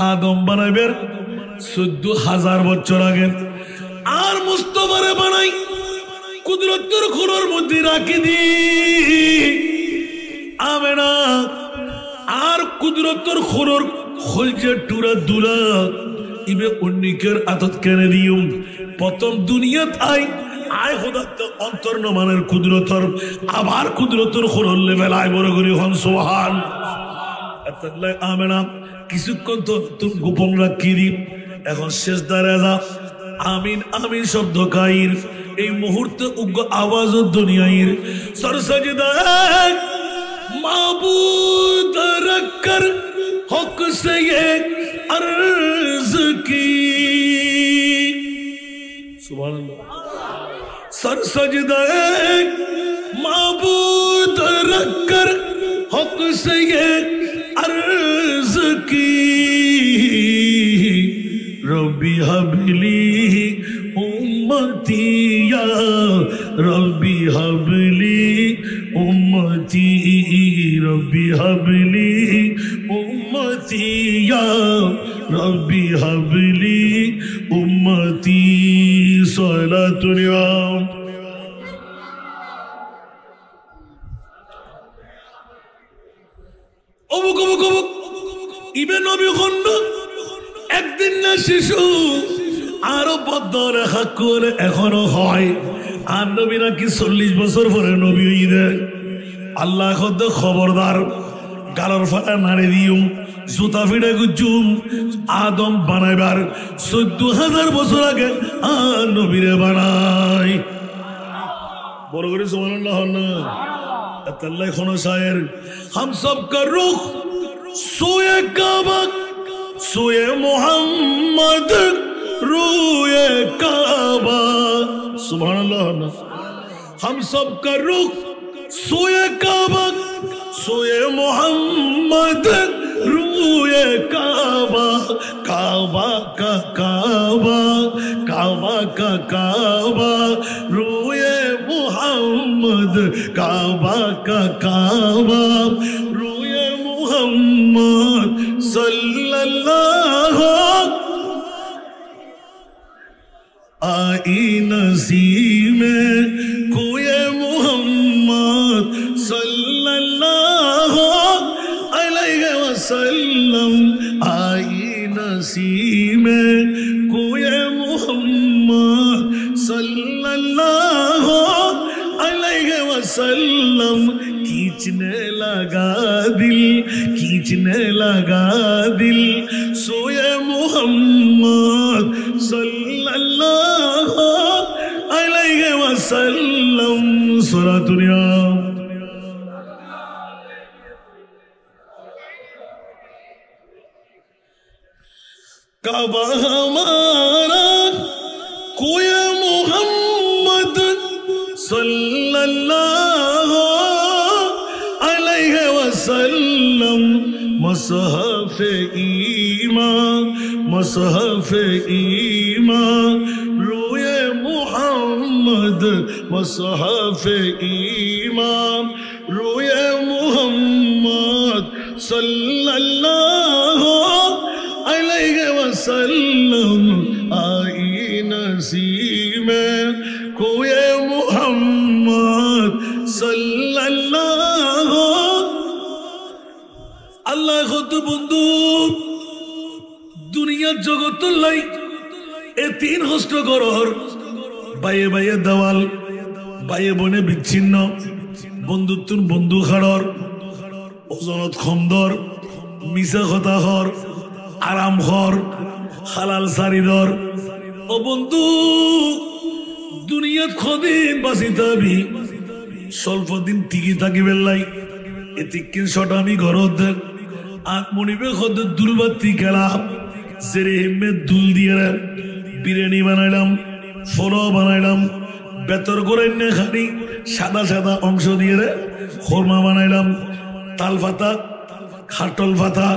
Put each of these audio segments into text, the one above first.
আদম বানাইবেন 14,000 বছর আগে আর মুস্তাফারে বানাই কুদরতের খুরোর মধ্যে রাখি দি আমেনা আর কুদরতের খুরোর খলজে টুরা দুরা ইবে উন্নিকের আদত কেনে দিউম প্রথম দুনিয়াত আয় খোদা অন্তর নমানের কুদরতর আবার কুদরতের খুরোর লেভেল আয় বড় করি হন সুবহান আল্লাহ আমেনা কিছুক্ষণ তো তুমি গোপন রাখি দি এখন শেষ দাঁড়া আমিন আমিন শব্দ কাইর এই মুহূর্তে উগ্র আওয়াজ দুনিয়ার সরসজদা মাবুদ রখকর হক সে ये अर्ज की सुभान अल्लाह सरसजदा माबूद रखकर हक से ये अर्ज की रब्बी हबली उम्मती या रब्बी हबली उम्मती रब्बी हबली उम्मती या रब्बी हबली उम्मती सलातुल्ला অবুক অবুক অবুক ইবে নবী খন্ড একদিন না শিশু আরো বদ্ধ রেখা করে এখনো হয় আর নবী নাকি 40 বছর পরে নবী হইবে আল্লাহ খোদ খবরদার গালার ফাটা নাড়ে দিউম জুতা ফিরে গুজুম আদম বানাইবার 14,000 বছর আগে আর নবীরে বানাই বড় করে সুবহানাল্লাহ না अल्लाह खुनो शायर हम सब का रुख सोए काबा सोए मोहम्मद रूए काबा सुभान अल्लाह हम सब का रुख सोए काबा सोए मोहम्मद रूए काबा काबा का काबा काबा का काबा रूए मोहम्मद काबा का काबा रूए मोहम्मद सल्लल्लाहु आई नसीम कोए मोहम्मद सल्लल्लाहु अलैहि वसल्लम आई नसीम कोए मोहम्मद सल्लल्लाहु अलैहि वसल्लम खींचने लगा दिल सोए मोहम्मद सल्लल्लाहु अलैहि वसल्लम सलातुल्ला काबा हमारा कोई मोहम्मद सल्लल्लाहु अलैहि वसल्लम मसहफ़े ईमान रूए मोहम्मद मसहफ़े ईमान रूए मोहम्मद सल्लल्लाहु अलैहि वसल्लम आई नसीम कोई मोहम्मद सल्लल्लाहु अल्लाह खुद बंधु दुनिया जगत लाई ए 3 हस्त करर बाये बाये देवाल बाये बने विच्छिन्न बंधुत्व बंधु खाड़र ओजनत खमदर मिसा कथा खर आराम खर हालाल सारिदर ओ बंधु दुनिया खदिन बासिता भी स्वल्प दिन टिकी थाकिबे लाई एतिकिन शटामी घरत आत्मनिबे खद दुलबाती खेला जेरे हिम्मे दुल दिए बिरियानी बानाइलाम फलो बानाइलाम बेतर गोराइन्ने खानी सादा सादा अंश दिए खोरमा बानाइलाम ताल फाता खाटल फाता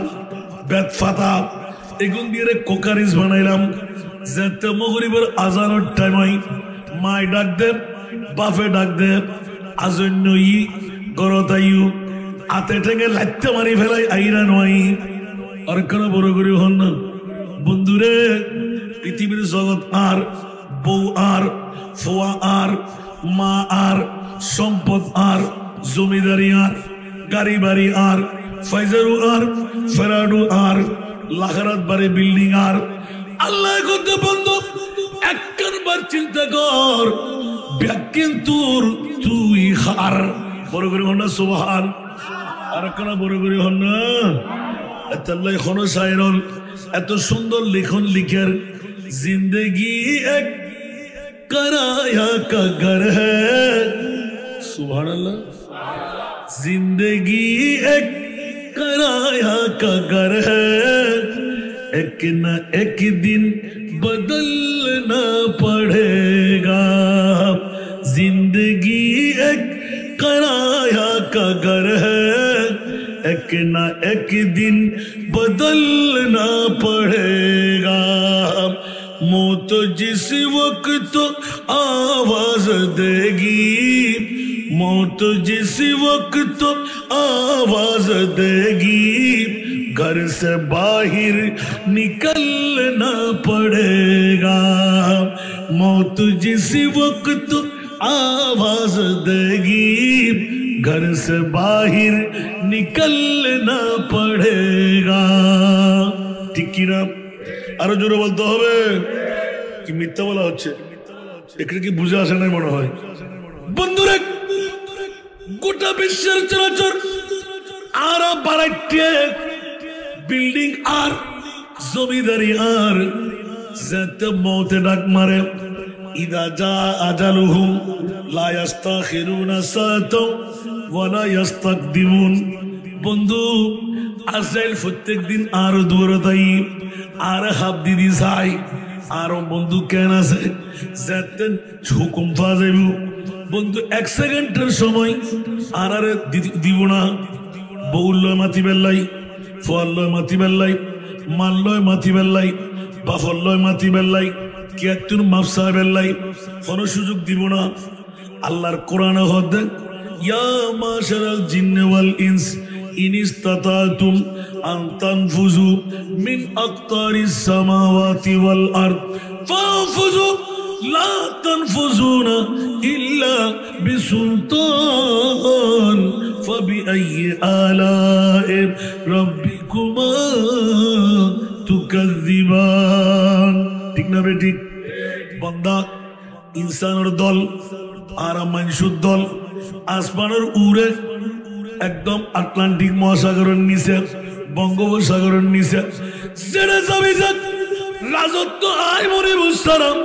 बेत फाता एगुन दिए कोकारिस बानाइलाम जेते मगरिबर आजानर टाइम माय डाक दे बाफे डाक दे आजन्नई गरतायु आते टेंगे लाइते मारी फेलाई आईरा नई আর কেন বড় করে হন না বন্ধুরে পৃথিবীর জগৎ আর বউ আর ফোয়া আর মা আর সম্পদ আর জমিদারি আর গাড়ি বাড়ি আর ফাইজারু আর ফেরাডু আর লাখারাত বাড়ি বিল্ডিং আর আল্লাহ করতে বন্ধ একবার চিন্তা কর কিন্তু তুই হার বড় করে হন না সুবহান আর কেন বড় করে হন না আল্লাহ কোন শায়রল এত সুন্দর লিখন লিখের जिंदगी एक कराया का घर है सुभान अल्लाह जिंदगी एक कराया का घर है एक न एक दिन बदलना पड़ेगा जिंदगी एक कराया का घर है एक न एक दिन बदलना पड़ेगा मौत जिस वक्त आवाज देगी मौत जिस वक्त आवाज देगी घर से बाहर निकलना पड़ेगा मौत जिस वक्त आवाज देगी घर से बाहर निकलना पड़ेगा ठीक की ना আরো জোরে বলতে হবে কি মিথ্যা বলা হচ্ছে এখানে কি বুঝে আসে নাই মনে হয় বন্ধুরা গোটা বিশ্বের চলাচল আর বাড়াইতে বিল্ডিং আর জমিদারি আর যাতে মৌতে ডাক মারে ইদা জা আজালুহুম লা ইস্তাখিরুনা সাআতাও ওয়া লা ইস্তাকদিমুন বন্ধু আজরাইল প্রত্যেকদিন আর দৌড়াই আর হাত দিদি যাই আরো বন্ধু কেন আছে যাতে হুকুম পাওয়া যাইব বন্ধু এক সেকেন্ডের সময় আর দিব না বউল্লয় মাতি বেল্লাই ফোয়াল্লয় মাতি বেল্লাই মাল্লয় মাতি বেল্লাই বাফল্লয় মাতি বেল্লাই কেতুন মাফসা বেল্লাই কোন সুযোগ দিব না আল্লাহর কোরআন হদ ইয়া মাশারাল জিন্নি ওয়াল ইনস إن استطعتم أن تنفذوا من أقطار السماوات والأرض فانفذوا لا تنفذون إلا بسلطان فبأي آلاء ربكما تكذبان ঠিক না বেটি বান্দা ইনসানের দল আর মানুষের দল আসমানের উড়ে একদম আটলান্টিক মহাসাগরের নিচে বঙ্গোপসাগরের নিচে সেটা যাবি রাজত্ব আয় মনে বুঝতাম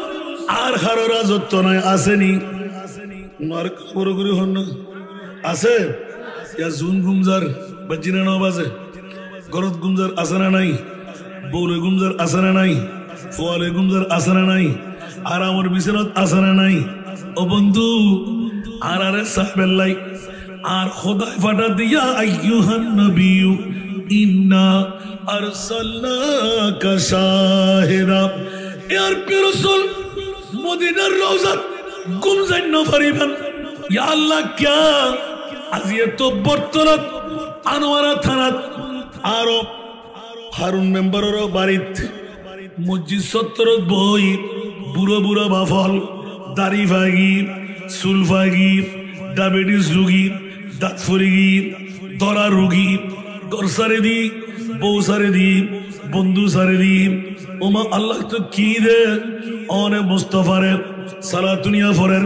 আর কারো রাজত্ব নয় আসেনি হন না আছে জুন গুমজার বাজিনা ন বাজে গরত গুমজার আছে না নাই বৌলে গুমজার আছে না নাই ফোয়ালে গুমজার আছে না নাই আর আমার বিছানত আছে না নাই ও বন্ধু আর আরে সাহেবেল্লাই আর খোদাই ফাটা দিয়া আইয়ুহান নবী ইন্না আরসালনাকা শাহিদা ইয়ার রাসূল মদিনার রওজাত গুমজান না পারিবেন ইয়া আল্লাহ কিয়া আজি তো বর্তমানত আনোয়ারা থানাত আর হারুন মেম্বারের বাড়িত মসজিদ সত্তরত বই বুড়ো বুড়ো বাফল দাড়ি ভাগি চুল ভাগি ডায়াবেটিস রোগী দাঁত ফরিগি দরা রোগী ঘর সারে দি বউ সারে দি বন্ধু সারে দি ওমা আল্লাহ তো কি দে অনে মুস্তাফারে সালাতুনিয়া ফরের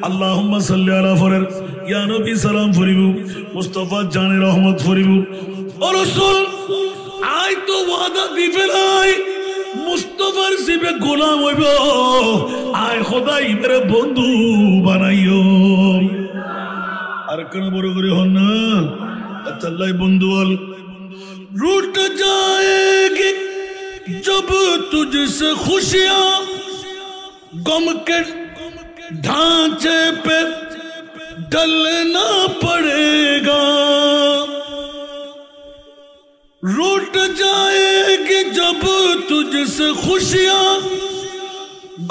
আল্লাহুম্মা সাল্লি আলা ফরের ইয়া নবী সালাম ফরিবু মুস্তাফা জানে রহমত ফরিবু ও রাসূল আই তো ওয়াদা দি ফেলাই মুস্তাফার সিবে গোলাম হইব আয় খোদাই মেরে বন্ধু বানাইও আর কেন বড় করে হন না আল্লাহ বন্ধু বল रूठ जाएगी जब तुझसे खुशियां गम के ढांचे पे ढलना पड़ेगा रूठ जाएगी जब तुझसे खुशियां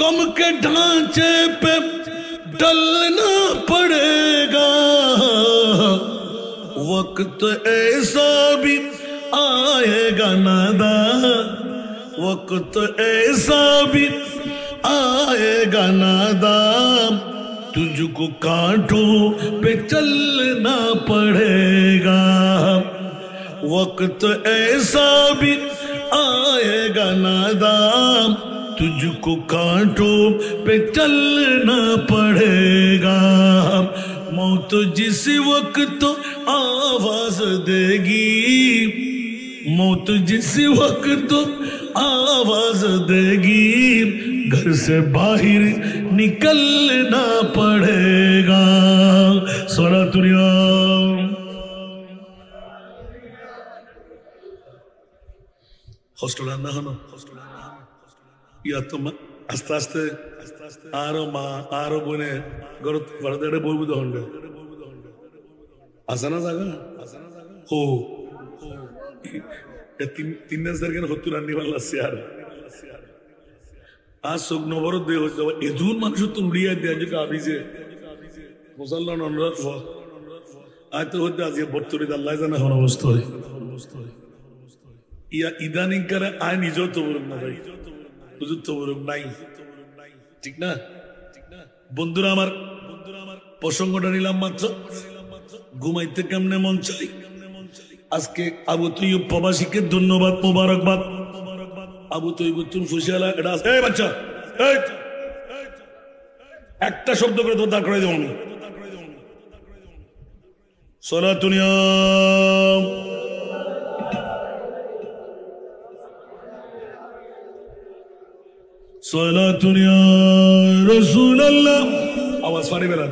गम के ढांचे पे ढलना पड़ेगा वक्त ऐसा भी आएगा नादान, वक्त ऐसा भी आएगा नादान, तुझको कांटों पे चलना पड़ेगा। वक्त ऐसा भी आएगा नादान, तुझको कांटों पे चलना पड़ेगा। मौत जिस वक्त आवाज देगी, मौत जिस वक्त आवाज देगी, घर से बाहर निकलना पड़ेगा। सलातुल्लाह हॉस्टल ना हो या तो আস্তে আস্তে আরো মা আরো বোনে গর বড়দের বলবো তো হন্ডে আসানা জায়গা হো তিন দিন সরকে হত্তু রান্নি বাল্লা সিয়ার আজ সব নবর দে হচ্ছে এদুন মানুষ তো উড়িয়ে দেয় যে কাবিজে মুসলমান অনুরোধ আজ তো হচ্ছে আজ বর্তমানে আল্লাহ জানে কোন অবস্থা ইয়া ইদানিং করে আয় নিজেও তো বলুন না ভাই হুজুর তো বলুন নাই ঠিক না বন্ধুরা আমার প্রসঙ্গটা নিলাম মাত্র ঘুমাইতে কেমনে মন চাই আজকে আবু তৈয়ব প্রবাসীকে ধন্যবাদ মোবারকবাদ আবু তৈয়ব তুমি ফুসিয়ালা এটা এই বাচ্চা এই একটা শব্দ করে তো দাঁড় করাই দেবো আমি সলাতুনিয়া सलातुन या रसूल अल्लाह आवाज फाड़ी बेला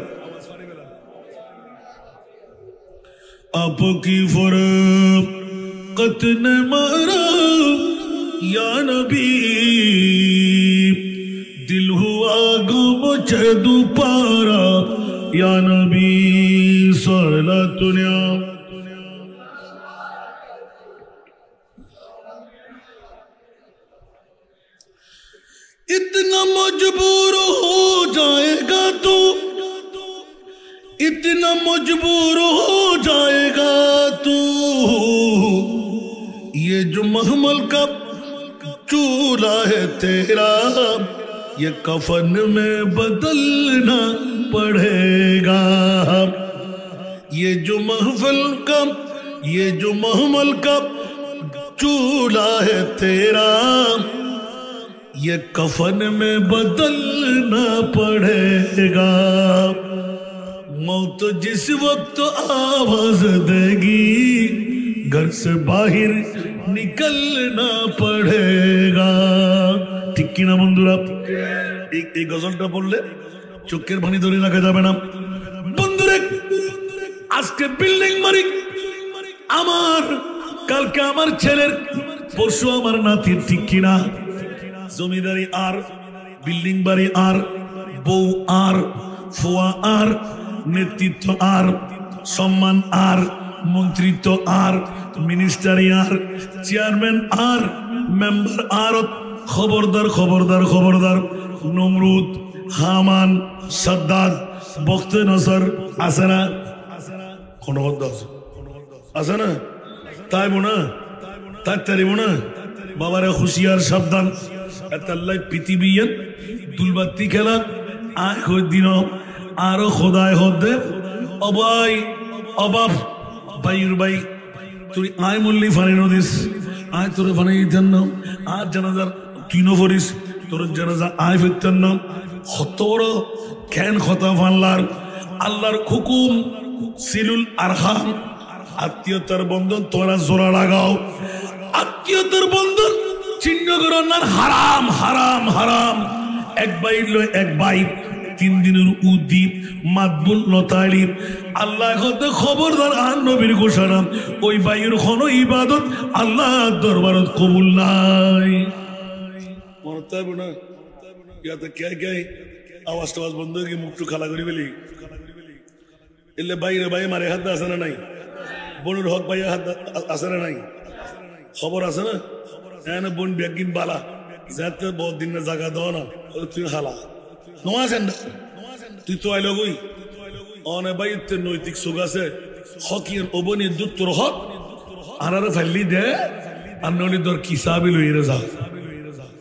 आपकी फरकत ने मारा या नबी दिल हुआ गुम मुझे दोबारा या नबी सलातुन या इतना मजबूर हो जाएगा तू, इतना मजबूर हो जाएगा तू, ये जो महमल का चूल्हा है तेरा, ये कफन में बदलना पड़ेगा। ये जो महफल का, ये जो महमल का चूल्हा है तेरा, ये कफन में बदलना पड़ेगा। मौत जिस वक्त आवाज देगी, घर से बाहर निकलना पड़ेगा। ठीक की ना बंधुरा एक गजलटा बोलले চোখের পানি ধরে রাখা যাবে না। বন্ধুরে আজকে বিল্ডিং মালিক আমার, কালকে আমার ছেলের, পরশু আমার নাতির, ঠিক কিনা? জমিদারি আর, বিল্ডিং বাড়ি আর, বউ আর, ফোয়া আর, নেতৃত্ব আর, সম্মান আর, মন্ত্রিত্ব আর, মিনিস্টারি আর, চেয়ারম্যান আর, মেম্বার আর। খবরদার খবরদার খবরদার, নমরুদ, হামান, সাদ্দাদ, বখতে নসর আছে না? কোন আছে না? তাই বোনা তাই তারি বোনা বাবারে হুশিয়ার সাবধান। এতাল্লাই পৃথিবীর দুলবাতি খেলা আয় হয়ে দিন আরো খোদায় হতে অবাই অবাব বাইর বাই তুই আয় মল্লি ফানি নদিস আয় তোর ফানি দেন না আর জানাজার তিনও ফরিস তোর জানাজা আয় ফিরতেন না। কত বড় খ্যান খতা ফানলার আল্লাহর হুকুম সিলুল আরহাম, আত্মীয়তার বন্ধন তোরা জোড়া লাগাও। আত্মীয়তার বন্ধন চিহ্ন করার হারাম হারাম হারাম। এক বাইর লয় এক বাইর, 3 দিনের উদ্দীপ মাতবুল নতালিব। আল্লাহ কত খবরদার আর নবীর ঘোষণা, ওই বাইর কোনো ইবাদত আল্লাহ দরবারত কবুল নাই। মরতে হবে না ইয়াতে কে কে আওয়াজ টাওয়াজ বন্ধ হয়ে মুখটু খালা করি বলি এলে বাইরে ভাই মারে হাত আছে না নাই? বোনের হক ভাই হাত আছে না নাই? খবর আছে না? হ্যাঁ বোন ব্যাগিন বালা যাতে বহুত দিন জায়গা দাও না তুই খালা নোয়া সেন্ডা তুই তো আইল গই অনে ভাই নৈতিক সুখ আছে হকির অবনি দুধ তোর হক আর ফাইলি দে আর নলি দর কিসাবি লইরে যা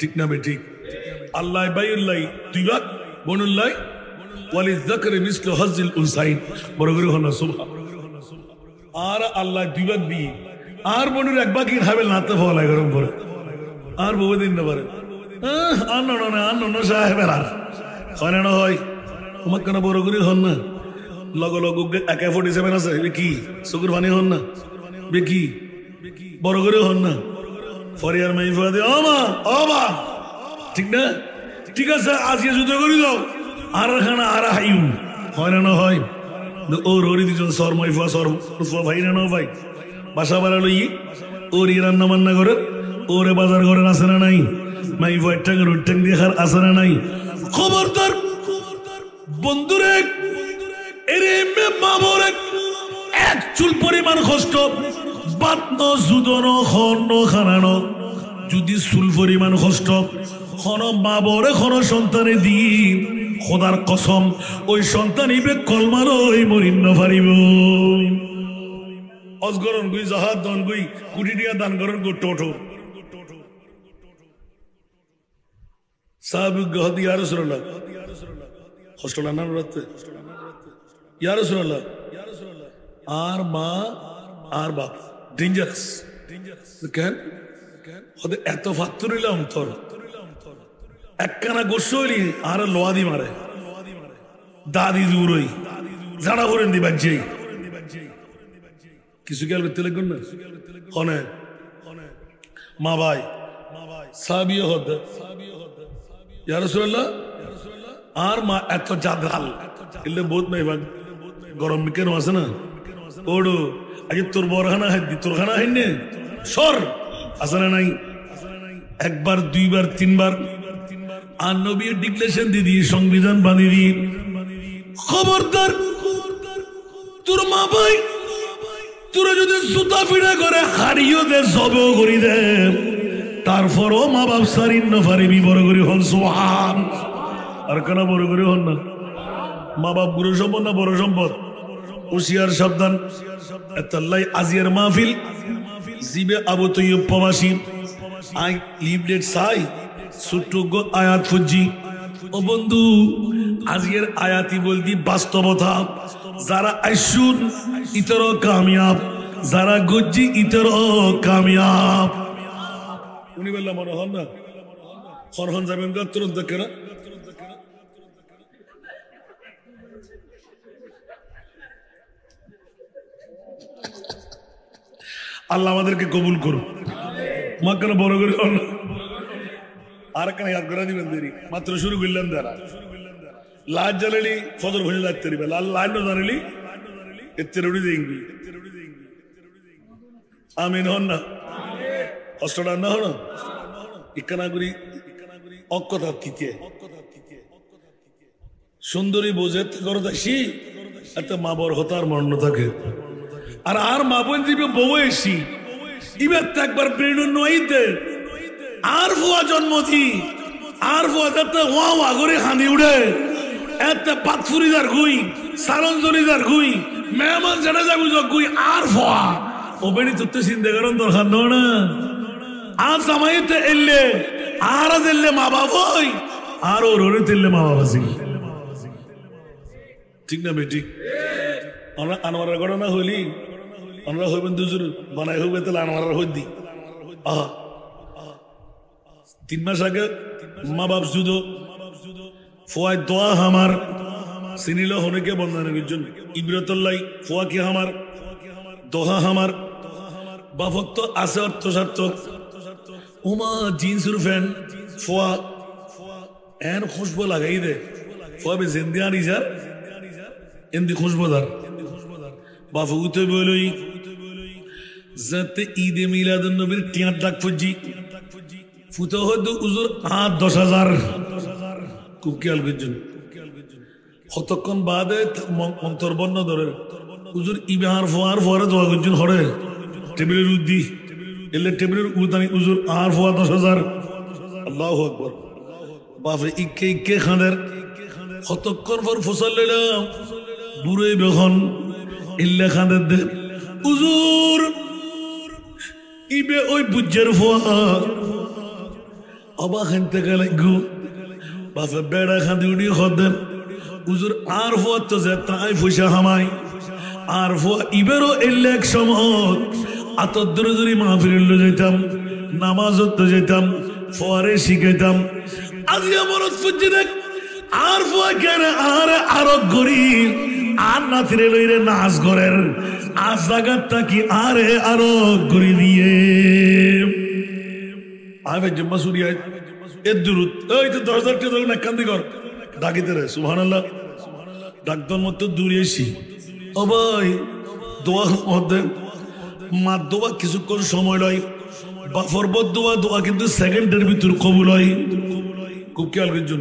ঠিক না বে ঠিক আল্লাহ বাইউল্লাহ দুই ভাগ বনুল্লাহ ওয়ালি যাকরি মিসলু হাজ্জিল উনসাইন বড় করে হন সুবহান আর আল্লাহ দুই ভাগ দি আর বনুর এক ভাগ খাবে নাতে ফলা গরম করে আর বহু দিন না পারে আন্ন সাহেবের আর হয় না হয় তোমার কেন বড় করে হন না লগ লগ AK-47 আছে কি চকুর পানি হন না বেকি বড় করে হন না ফরিয়ার মাই ফাদে ও মা ঠিক না ঠিক আছে আজকে যুদ্ধ করি দাও আর খানা আর হাইউ হয় না হয় ও ররি দুজন সর মাইফা সর ভাই না ভাই বাসা বাড়া লই ওর রান্না বান্না করে ওরে বাজার ঘরে আসে না নাই মাই ভয়টা রুটটাং দিয়ে খার আসে না নাই খবরদার বন্ধুরে এরে মামরে এক চুল পরিমাণ কষ্ট বাতন জুদন খন্ন খানানো যদি চুল পরিমাণ কষ্ট খন মাবরে খন সন্তানে দি খোদার কসম ওই সন্তান ইবে কলমালই মরিন্ন পারিব অজগরণ গুই জাহাজ দন গুই কুটি দিয়া দান করন গো টোটো সাহাবী গহদি ইয়া রাসূলুল্লাহ হোস্টেল আনার রাতে ইয়া রাসূলুল্লাহ আর মা আর বাপ ডেঞ্জারাস কেন ওদের এত ফাত্তুরিলাম তোর একখানা গোসলি আর লোয়াদি মারে দাদি দূরই জাড়া করেন দিবার যেই কিছু খেয়াল করতে লাগবেন না হনে মা ভাই সাবিও হতে ইয়া রাসূলুল্লাহ আর মা এত জাদরাল এলে বহুত নাই ভাগ গরম কেন আছে না ওড়ো আগে তোর বরখানা হাইদি তোর খানা হাইনে সর আছে না নাই একবার দুইবার তিনবার আর নবী ডিক্লেরেশন দিয়ে দিয়ে সংবিধান বানিয়ে দিয়ে খবরদার তোর মা ভাই তোরা যদি জুতা ফিরা করে হারিয়ে দে সবও করি দে তারপরও মা বাপ সারিন না পারিবি বড় করে হন সুবহান আর কেন বড় করে হন না মা বাপ গুরু সম্পদ না বড় সম্পদ হুশিয়ার সাবধান এতাল্লাই আজিয়ার মাহফিল জিবে আবু তৈয়ব প্রবাসী আই লিভলেট সাই ছোট্ট আয়াত ফুজি ও বন্ধু আজিয়ের আয়াতি বলতি বাস্তবতা যারা আইসুন ইতর কামিয়াব যারা গজ্জি ইতর কামিয়াব উনি বললাম মনে হন না হরহন যাবেন তুরন্ত কেনা আল্লাহ আমাদেরকে কবুল করুন মা কেন বড় করে আর কেন ইয়াদ করে দিবেন দেরি মাত্র শুরু করলেন তারা লাইট জ্বালালি ফজর ভেজে লাগতে দিবে লাল লাইট জানালি এতে রুড়ি দেখবি আমিন হন না অষ্টটা না হন ইকানাগুড়ি অকথা তিতে সুন্দরী বোঝে করো দেখি এত মা বড় হতার মর্ণ থাকে আর আর মা বোন দিবে বউ এসি ইবার তো একবার বেড়ুন নইতে আর ফুয়া জন্ম দি আর ফুয়া যাতে ওয়া ওয়া করে হাঁদি উড়ে এত পাতফুরিদার গুই সারঞ্জলিদার গুই মেহমান জানা যাবি গুই আর ফুয়া ও বেড়ি তো চিন্তা করেন দরকার না আর জামাইতে এলে আর এলে মা বাবা আর ওর ওরে তেললে মা বাবা ছিল ঠিক না বেটি আমরা আনোয়ারের ঘটনা হইলি আমরা হইবেন দুজুর বানাই হইবে তাহলে আনোয়ারের হই দি আহা 3 মাস আগে মা বাপ জুদো ফুয়াই দোয়া হামার সিনিল হনেকে বন্ধানে গিজন ইব্রতুল্লাহ ফুয়া কি হামার দোহা হামার বাফক তো আছে অর্থ স্বার্থ উমা জিন্সুর ফ্যান ফুয়া এন খুশবু লাগাই দে ফুয়া বে জিন্দিয়া নিজার এন্দি খুশবুদার বাফু উঠে বলই যাতে ঈদে মিলাদুন নবীর টিয়ার ডাক ফুজি ফুটো হয়তো উজুর 10,000 খুব খেয়াল করছেন কতক্ষণ বাদে অন্তর বন্য ধরে উজুর ইবাহার ফোয়ার ফোয়ারে দোয়া করছেন হরে টেবিলের উদ্দি এলে টেবিলের উদানি উজুর আর ফোয়া 10,000 আল্লাহু আকবার বাপরে ইকে ইকে খানের কতক্ষণ পর ফসল লইলাম বুড়ে বেখন ইল্লে খানের দে উজুর ইবে ওই বুজ্জের ফোয়া অবাক হেনতে গেলে গু বাপে বেড়া খাঁদি উড়ি খদেন উজুর আর ফোয়া তো যে তাই ফুসা হামাই আর ফোয়া ইবেরও এলে এক সময় আতর ধরে ধরে মাহফিল যেতাম নামাজত তো যেতাম ফোয়ারে শিখাইতাম আজ আমার ফুজ্জি দেখ আর ফোয়া কেন আর আরো গরিব আর না ফিরে লইরে নাচ করেন আজ জায়গাটা কি আরে আরো গড়ি দিয়ে আমি জম্মা সুরিয়ায় এর দূরত ওই তো 10,000 টাকা ধরুন কান্দি কর ডাকিতে রে সুবহানাল্লাহ ডাক্তার মতো দূরে এসি ও ভাই দোয়ার মধ্যে মা দোয়া কিছুক্ষণ সময় লয় বা ফরবত দোয়া দোয়া কিন্তু সেকেন্ডের ভিতর কবুল হয় খুব খেয়াল করছেন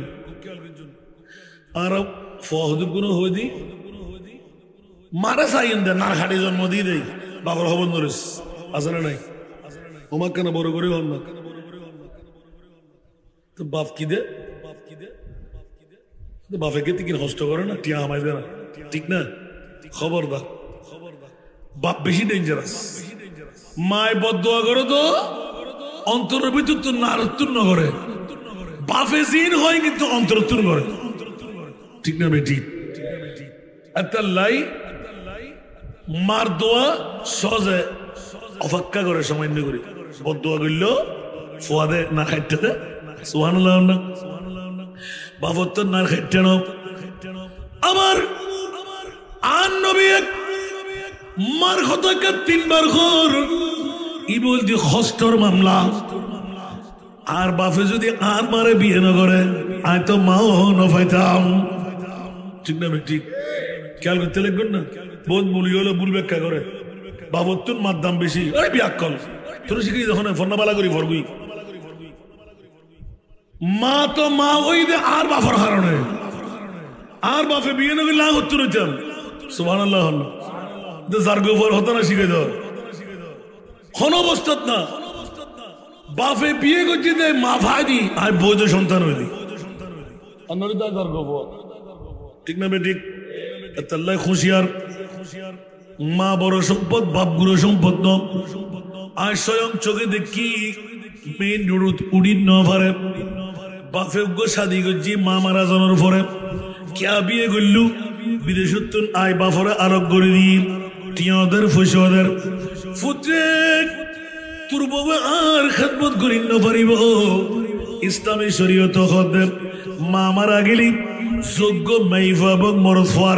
আর ফহদ গুণ হয়ে দি মারা চাইন দে নার খাটি জন্ম দিয়ে দেয় বাবার হবন ধরিস আছে না নাই ওমাক কেন বড় করে হন না তো বাপ কি দে বাপে কে তিন হস্ত করে না টিয়া আমায় দে না ঠিক না খবরদার বাপ বেশি ডেঞ্জারাস মায় বদদোয়া করে তো অন্তরের ভিতর তো নারত্তুন্ন করে বাপে জিন হয় কিন্তু অন্তরত্তুন করে ঠিক না বেটি লাই মার দোয়া সহজে অপেক্ষা করে সামান্য করে বদদোয়া করল ফোয়াদে না খাইতে দে সুবহানাল্লাহ না বাপর তো না খাইতে না আমার আন নবী মার কথাকে 3 বার ঘর ই বলছি হস্তর মামলা আর বাপে যদি আর মারে বিয়ে না করে আয় তো মাও না পাইতাম ঠিক না ঠিক খেয়াল করতে লাগবেন না বোন বলি হলো ভুল ব্যাখ্যা করে বাবর তোর মার দাম বেশি আরে বিয়াক কল তোর শিখি যখন ফর্নাবালা করি ভরগুই মা তো মা ওই দে আর বাফার কারণে আর বাপে বিয়ে না করলে উত্তর হইতাম সুবহানাল্লাহ যার গোবর হতো না শিখে দাও কোন অবস্থা না বাপে বিয়ে করছি দে মা ভাই দি আর বৈধ সন্তান হইলি যার গোবর ঠিক না বেঠিক তাল্লাই খুশিয়ার মা বড় সম্পদ বাপ গুরু সম্পদ ন আর স্বয়ং চোখে দেখি মেইন রোড উড়িন ন পারে বাপে গো শাদি করছি মা মারা জানার পরে কেয়া বিয়ে করলু বিদেশত আয় বাপরে আরোগ করে দিই টিয়াদের ফুসদের ফুটে তোর বাবা আর খেদমত করি ন পারিব ইসলামী শরীয়ত হদের মা মারা গেলি যোগ্য মাইফা এবং মরদ ফার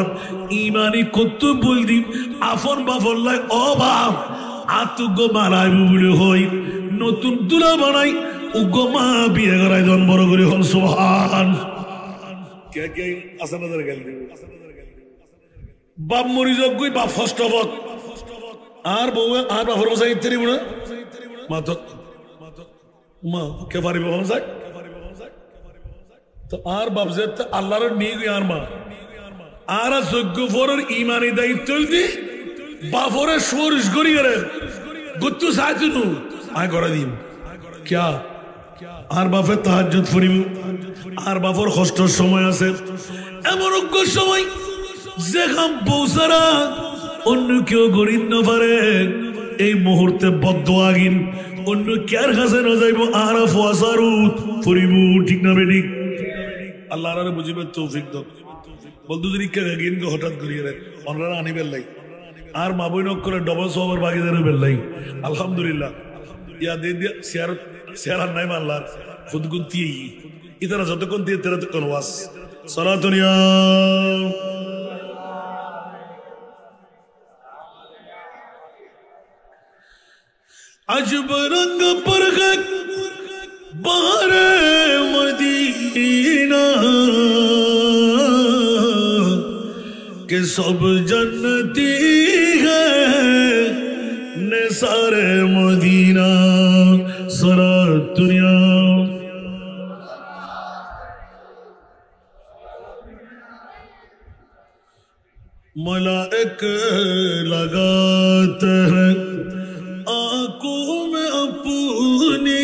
ইমানি কত বল দি আফন বাফর লাই অভাব আতুগ্য মারাইব বলে হই নতুন তুলা বানাই উগ্র মা বিয়ে করাই জন বড় করে হন সুবহান কে কে আসানাদের গেল বাপ মরি যোগ্যই বাপ ফষ্টবক আর বউ আর বাপর মশাই ইত্যাদি বুড়া মা তো মা কে পারিব হনসাই তো আর বাপ যে আল্লাহর নিয়ে গই আর মা আর যোগ্য ফরের ইমানি দায়িত্ব দি বাপরে সরিস করি গেলে গুত্তু সাইতুনু আয় করে দিন ক্যা আর বাপের তাহাজ্জুদ পড়িব আর বাপর কষ্টর সময় আছে এমন অজ্ঞ সময় যেখান পৌঁছারা অন্য কেউ গরিব না পারে এই মুহূর্তে বদদোয়া গিন অন্য কার কাছে না যাইব আর ফোয়াসারুত পড়িব ঠিক না বেঠিক আল্লাহর আর বুঝিবে তৌফিক দাও বলতো যদি গিন হঠাৎ করিয়ে রে অনরা আনি বেল্লাই আর মা বই নক করে ডবল সবার বাগিদারে বেল্লাই আলহামদুলিল্লাহ ইয়া দে দিয়া শেয়ার নাই আল্লাহর খুদ গুনতি ইতারা যতক্ষণ দিয়ে তেরা তখন ওয়াস সালাতুনিয়া अजब रंग परगट बहारे मदीना के सब जन्नती है निसारे मदीना सारा दुनिया मलाइक लगाते हैं आंखों में अपनी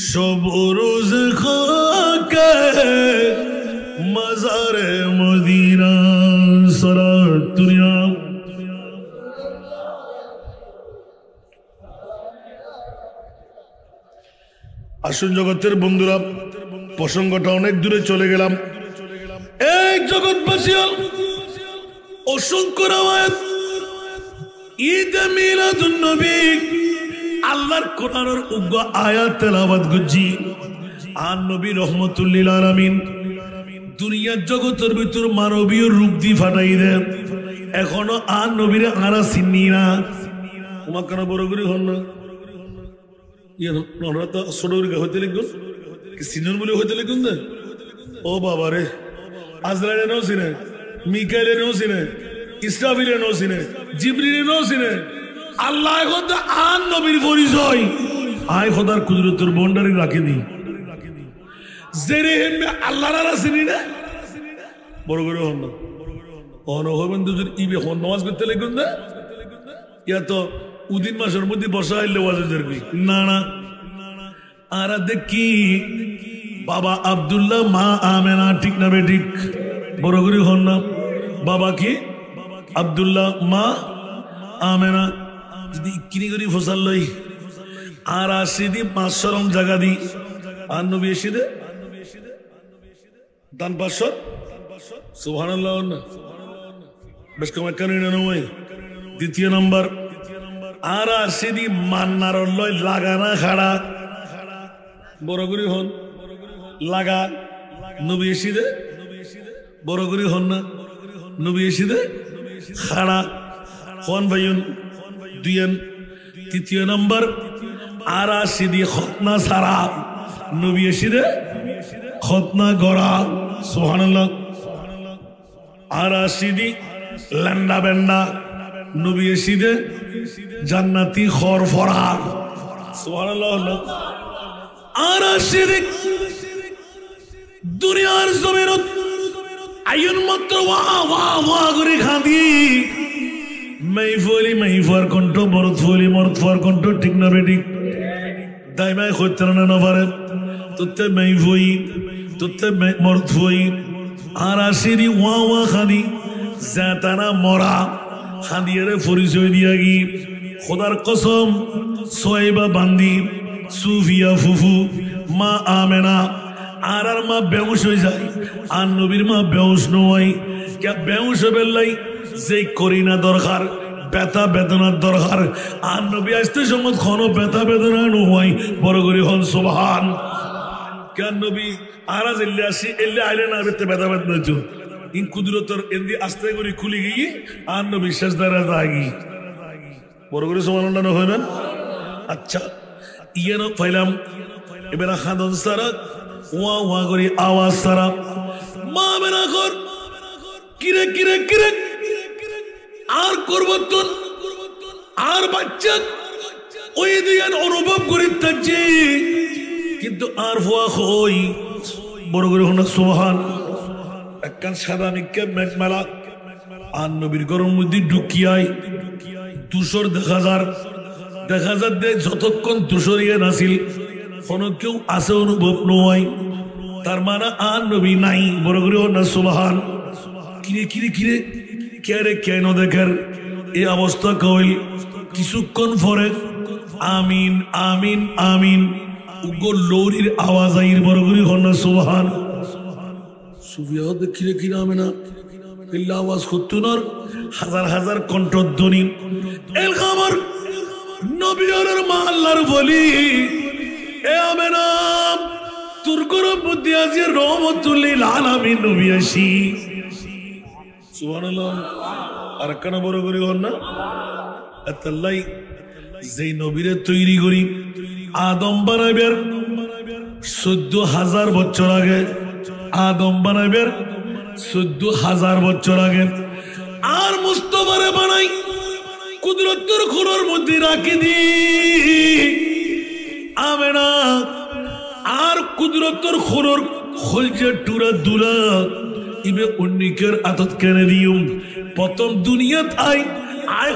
शब रोज खाके मज़ारे मदीना सारा दुनिया আসুন জগতের বন্ধুরা, প্রসঙ্গটা অনেক দূরে চলে গেলাম। এই জগৎবাসী, অসংখ্য রাওয়ায়াত ঈদে মিলাদুন নবী আল্লাহর কোরআনের উগ্র আয়াত তেলাওয়াত করছি। আর নবী রহমতুল লিল আলামিন দুনিয়ার জগতের ভিতর মানবীয় রূপ দিয়ে ফাটাই দেন। এখনো আর নবীরে আরা চিনি না। তোমার কেন বড় করে হন না? ছোট হইতে লিখুন, সিজন বলে হইতে লিখুন না। ও বাবা রে, আজরাইলে নেও চিনে, মিকাইলে নেও চিনে, ইসরাফিলে নেও চিনে, জিবরিলে নেও চিনে। আল্লাহ এখন আর নবীর পরিচয় আয় খোদার কুদরতের বন্ডারি রাখি দি জেরে হেমে আল্লাহরা চিনি না। বড় করে হন না অনহবেন দুজন ইবে হন নামাজ করতে লিখুন না। ইয়া তো উদিন মাসের মধ্যে বসা হইলে ওয়াজে দেখবি না না। আর দেখি বাবা আব্দুল্লাহ মা আমেনা, ঠিক না বে ঠিক? বড় করে হন না। বাবা কি আব্দুল্লাহ মা আমেনা যদি কিনি করি ফসল লই আর আসি দি 500 জায়গা দি আর নবী এসে দে দান 500 সুবহানাল্লাহ না বেশ কম কেন নয়। দ্বিতীয় নম্বর আর আসি দি মান্নার লই লাগানা খাড়া। বড় করে হন লাগা নবী এসে দে। বড় করে হন না নবী এসে দে খাড়া হন ভাইন দুইন। তৃতীয় নম্বর আর আসি দি খতনা সারা নবী এসে দে খতনা গড়া। সুবহানাল্লাহ। আর আসি দি লেন্ডা বেন্ডা নবী এসে দে জান্নাতি খর ফরা। সুবহানাল্লাহ। আর আসি দি দুনিয়ার জমিনত আইন মাত্র ওয়া ওয়া ওয়া করে খাদি মাইফলি মাইফার কণ্ঠ, মরদ ফলি মরদ ফার কণ্ঠ, ঠিক না বেটি? দাইমাই হইতে না পারে তোতে মাইফই তোতে মরদ ফই। আর আসিরি ওয়া ওয়া খাদি জাতানা মরা খাদিয়ারে পরিচয় দিয়া গি খোদার কসম সোয়াইবা বান্দি সুফিয়া ফুফু মা আমেনা আর মা বেউস হয়ে যায় আর নবীর মা বেউস নয়। কে বেউস বেল্লাই যে করি না দরকার, ব্যথা বেদনার দরকার। আর নবী আসতে সময় কোনো ব্যথা বেদনা নয়। বড় করে হন সুবহান। কেন নবী আরাজ এলে আসি এলে আইলে না বেতে ব্যথা বেদনা চো ইন কুদরতর এন্দি আস্তে করে খুলি গিয়ে আর নবী শেষ দ্বারা দাগি। বড় করে সুবহানাল্লাহ না হয় না? আচ্ছা ইয়ানো পাইলাম এবার খাদন সারা ওয়া ওয়া করে আওয়াজ সারা মা বেনা কর কিরে কিরে কিরে আর করবতন আর বাচ্চা ওই দিয়ান অনুভব করি থাকছে কিন্তু আর ফুয়া হই। বড় করে হন সুবহান। একখান সাদা নিকে মেঘমেলা আর নবীর গরম মধ্যে ঢুকিয়াই তুষর দেখা যার দে যতক্ষণ তুষর ইয়ে নাছিল কোনো কেউ আছে অনুভব নয়। তার মানে আর নবী নাই। বড় করে হন সুবহান। কিরে কিরে কিরে কেরে কেন দেখার এই অবস্থা কইল কিছুক্ষণ পরে আমিন আমিন আমিন উগো লৌরির আওয়াজ আইর। বড় করে হন সুবহান। সুফিয়া দেখিরে কি নামে না ইল্লা আওয়াজ খুতুনার হাজার হাজার কণ্ঠধ্বনি এল খাবার নবীর মা আল্লাহর বলি এ আমেনা তোর গরম বুদ্ধি আছে রহমতুল লিল আলামিন নবী আসি। সুবহানাল্লাহ। আর কেন বড় করে হন না এতলাই যেই নবীরে তৈরি করি আদম বানাইবের 14,000 বছর আগে। আদম বানাইবের 14,000 বছর আগে। আর মুস্তাফারে বানাই কুদরতের খুরোর মধ্যে রাখি দি আমেনা আর কুদরতের খুরোর খলজে টুরা দুলা ইবে উন্নিকের আদত কেনে দিও প্রথম দুনিয়াত আয়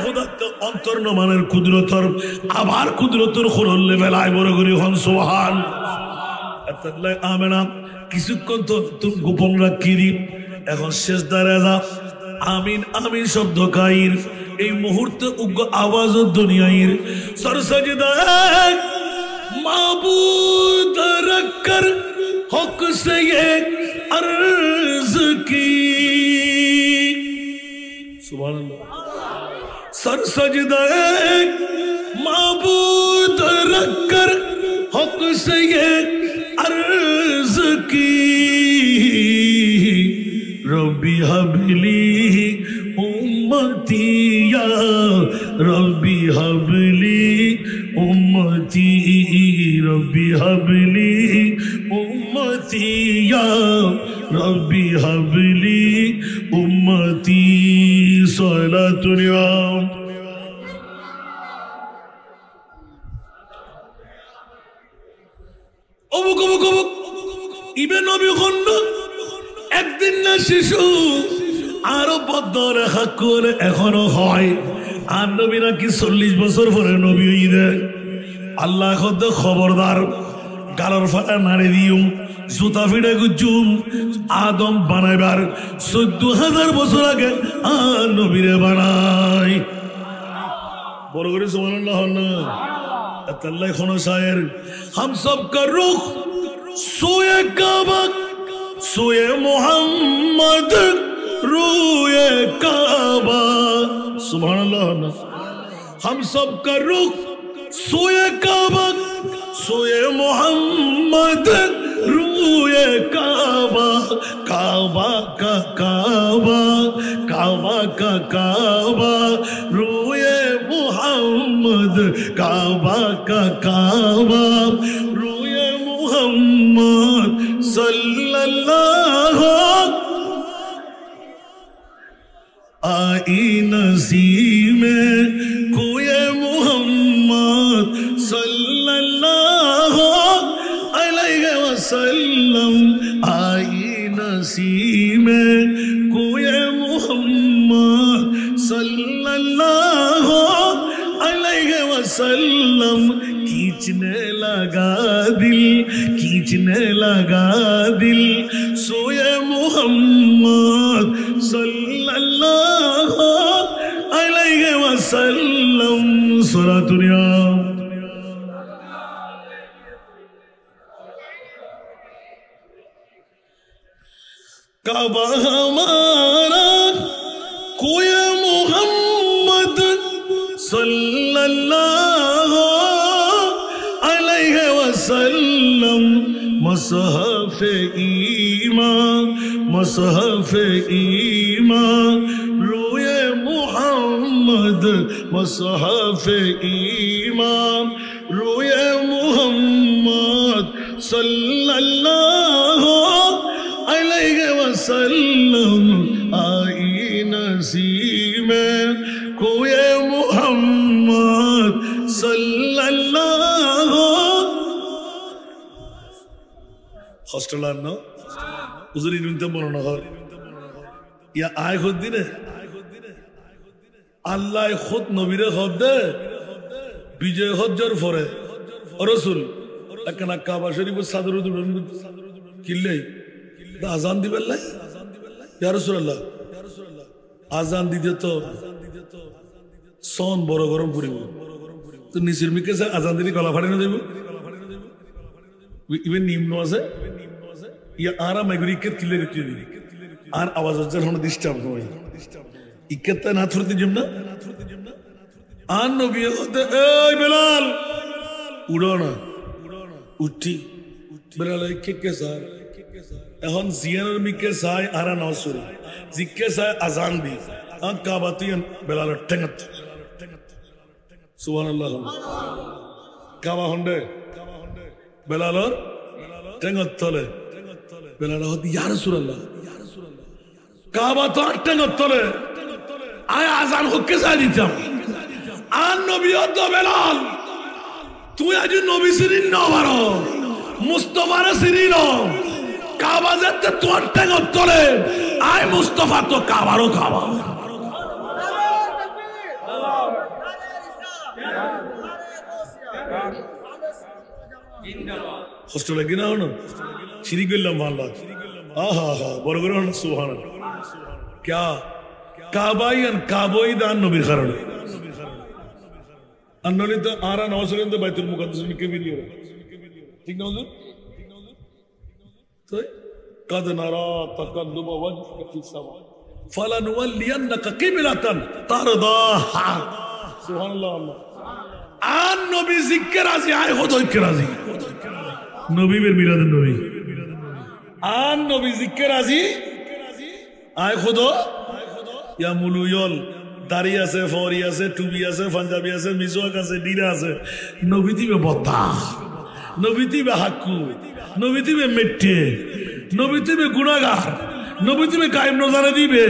খোদাত অন্তর নমানের কুদরতর আবার কুদরতের খুরোর লেভেল আয়। বড় করে হন সুবহান। এতলাই আমেনা কিছুক্ষণ তো তুমি গোপন রাখি দি এখন শেষ দাঁড়া যা আমিন আমিন শব্দ গাইর এই মুহূর্তে উগ্র আওয়াজ দুনিয়ার সরসাজিদা মাবুদ سجدہ معبود رکھ کر حق سے یہ عرض کی ربی حب لی امتی یا ربی حب لی امتی ربی حب لی امتی یا ربی حب لی امتی صلاۃ اليوم অমুক অমুক অমুক ইবে নবী খন্ড একদিন না শিশু আরো বদর হাকুর এখনো হয় আর নবী নাকি 40 বছর পরে নবী হইবে আল্লাহ খোদ খবরদার গালর ফাটা নাড়ি দিও জুতা ফিড়ে গুজুম আদম বানাইবার 14,000 বছর আগে আর নবীরে বানাই বড় করে সুবহানাল্লাহ না अल्लाह खुनो शायर हम सब का रुख सोए काबा सोए मोहम्मद रूए काबा सुभान अल्लाह हम सब का रुख सोए काबा सोए मोहम्मद रूए काबा काबा का काबा काबा का काबा रूए मोहम्मद काबा का काबा रूए मोहम्मद सल्लल्लाहु आई नसीम कोए मोहम्मद सल्लल्लाहु अलैहि वसल्लम आई नसीम कोए मोहम्मद सल्लल्लाहु अलैहि वसल्लम खींचने लगा दिल सोए मोहम्मद सल्लल्लाहु अलैहि वसल्लम सलातुनिया काबा हमारा कोई मोहम्मद सल्लल्लाहु अलैहि वसल्लम मसहफ ईमान रोए मोहम्मद मसहफ ईमान रोए मोहम्मद सल्लल्लाहु अलैहि वसल्लम आई नसीम कोए मोहम्मद सल्लल्लाहु हॉस्टलार ना उजरी नुनते मरना हर या आय खुद दिने अल्लाह खुद नबीरे खुद दे विजय हज्जर फरे रसूल लेकिन काबा शरीफ सादर दुरन किल्ले आजान दी बेल्ला या रसूलुल्लाह आजान दी दे तो सोन बड़ो गरम पुरिब तो निसिर मिके से आजान दी गला फाड़े ना देबो इवन निम्न আছে या आरा मैगरी के किले रखती दी आर आवाज जर होने डिस्टर्ब होई इकते ना थुरती जिमना आन नबी होते ए बिलाल उड़ो ना उठी बिलाल के सार এখন জিয়ানের মিকে সাই আরা নসুরি জিকে সাই আজান দি আন কাবাতিয়ান বেলাল টেঙ্গত সুবহানাল্লাহ কাবা হন্ডে বেলাল টেঙ্গত তলে বেলাল হদি ইয়া রাসূলুল্লাহ কাবা তো টেঙ্গত তলে আয় আজান হকে সাই দিতাম আন নবী তো বেলাল তুই আজ নবী সিরিন না বারো মুস্তাফার সিরিন কাবা যেতে তোর টেঙ্গত তলে আয় মুস্তাফা তো কাবারও খাওয়া কষ্ট লাগে না হনো শিরিক বিল্লাহ আল্লাহ আহা হা বড় বড় সুবহানাল্লাহ क्या কাবাইন কাবই দান নবীর কারণে अन्नोली तो आरा नवासुलिन तो बैतुल मुक़द्दस में के वीडियो ठीक ना हुजूर तो قد نرى تقلب وجهك في السماء فلنولينك قبلة ترضاها সুবহানাল্লাহ আর নবী জিক্কে রাজি আয় হদৈক্যে রাজি নবী বের মিলাদুন নবী আর নবী জিক্কে রাজি আয় খোদ ইয়া মুলুয়ল দাড়ি আছে ফরি আছে টুপি আছে পাঞ্জাবি আছে মিজওয়াক আছে ডিরা আছে নবী দিবে বত্তা নবী দিবে হাক্কু নবী দিবে মেট্টে নবী দিবে গুনাহগার নবী দিবে কায়েম নজারে দিবে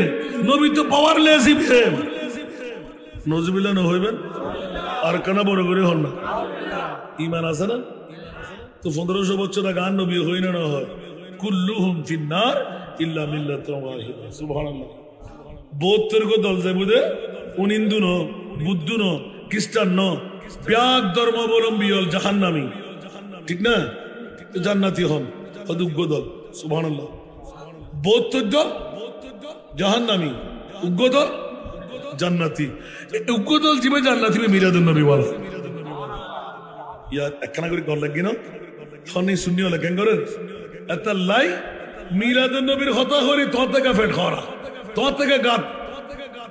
নবী তো পাওয়ারলেস দিবে নজবিল্লাহ না হইবেন আর কেন বড় করে হন না ইমান আছে না তো 1500 বছর আগে আর নবী হই না হয় কুল্লুহুম ফিন্নার ইল্লা মিল্লাতুন ওয়াহিদা সুবহানাল্লাহ 72 গো দল যায় বুঝে উনিন্দু ন বুদ্ধ ন খ্রিস্টান ন ব্যাগ ধর্মাবলম্বী হল জাহান্নামী ঠিক না জান্নাতি হন অযোগ্য দল সুবহানাল্লাহ 72 দল জাহান্নামী উগ্র দল জান্নাতি উগ্র দল জিবে জান্নাতি মিলাদুন নবী বলে ইয়া একখানা করে গল লাগি না হনি শূন্য হলে কেন করে এত লাই মিলাদুন নবীর হতা হরি তোর থেকে ফেট খাওয়া তোর থেকে গাত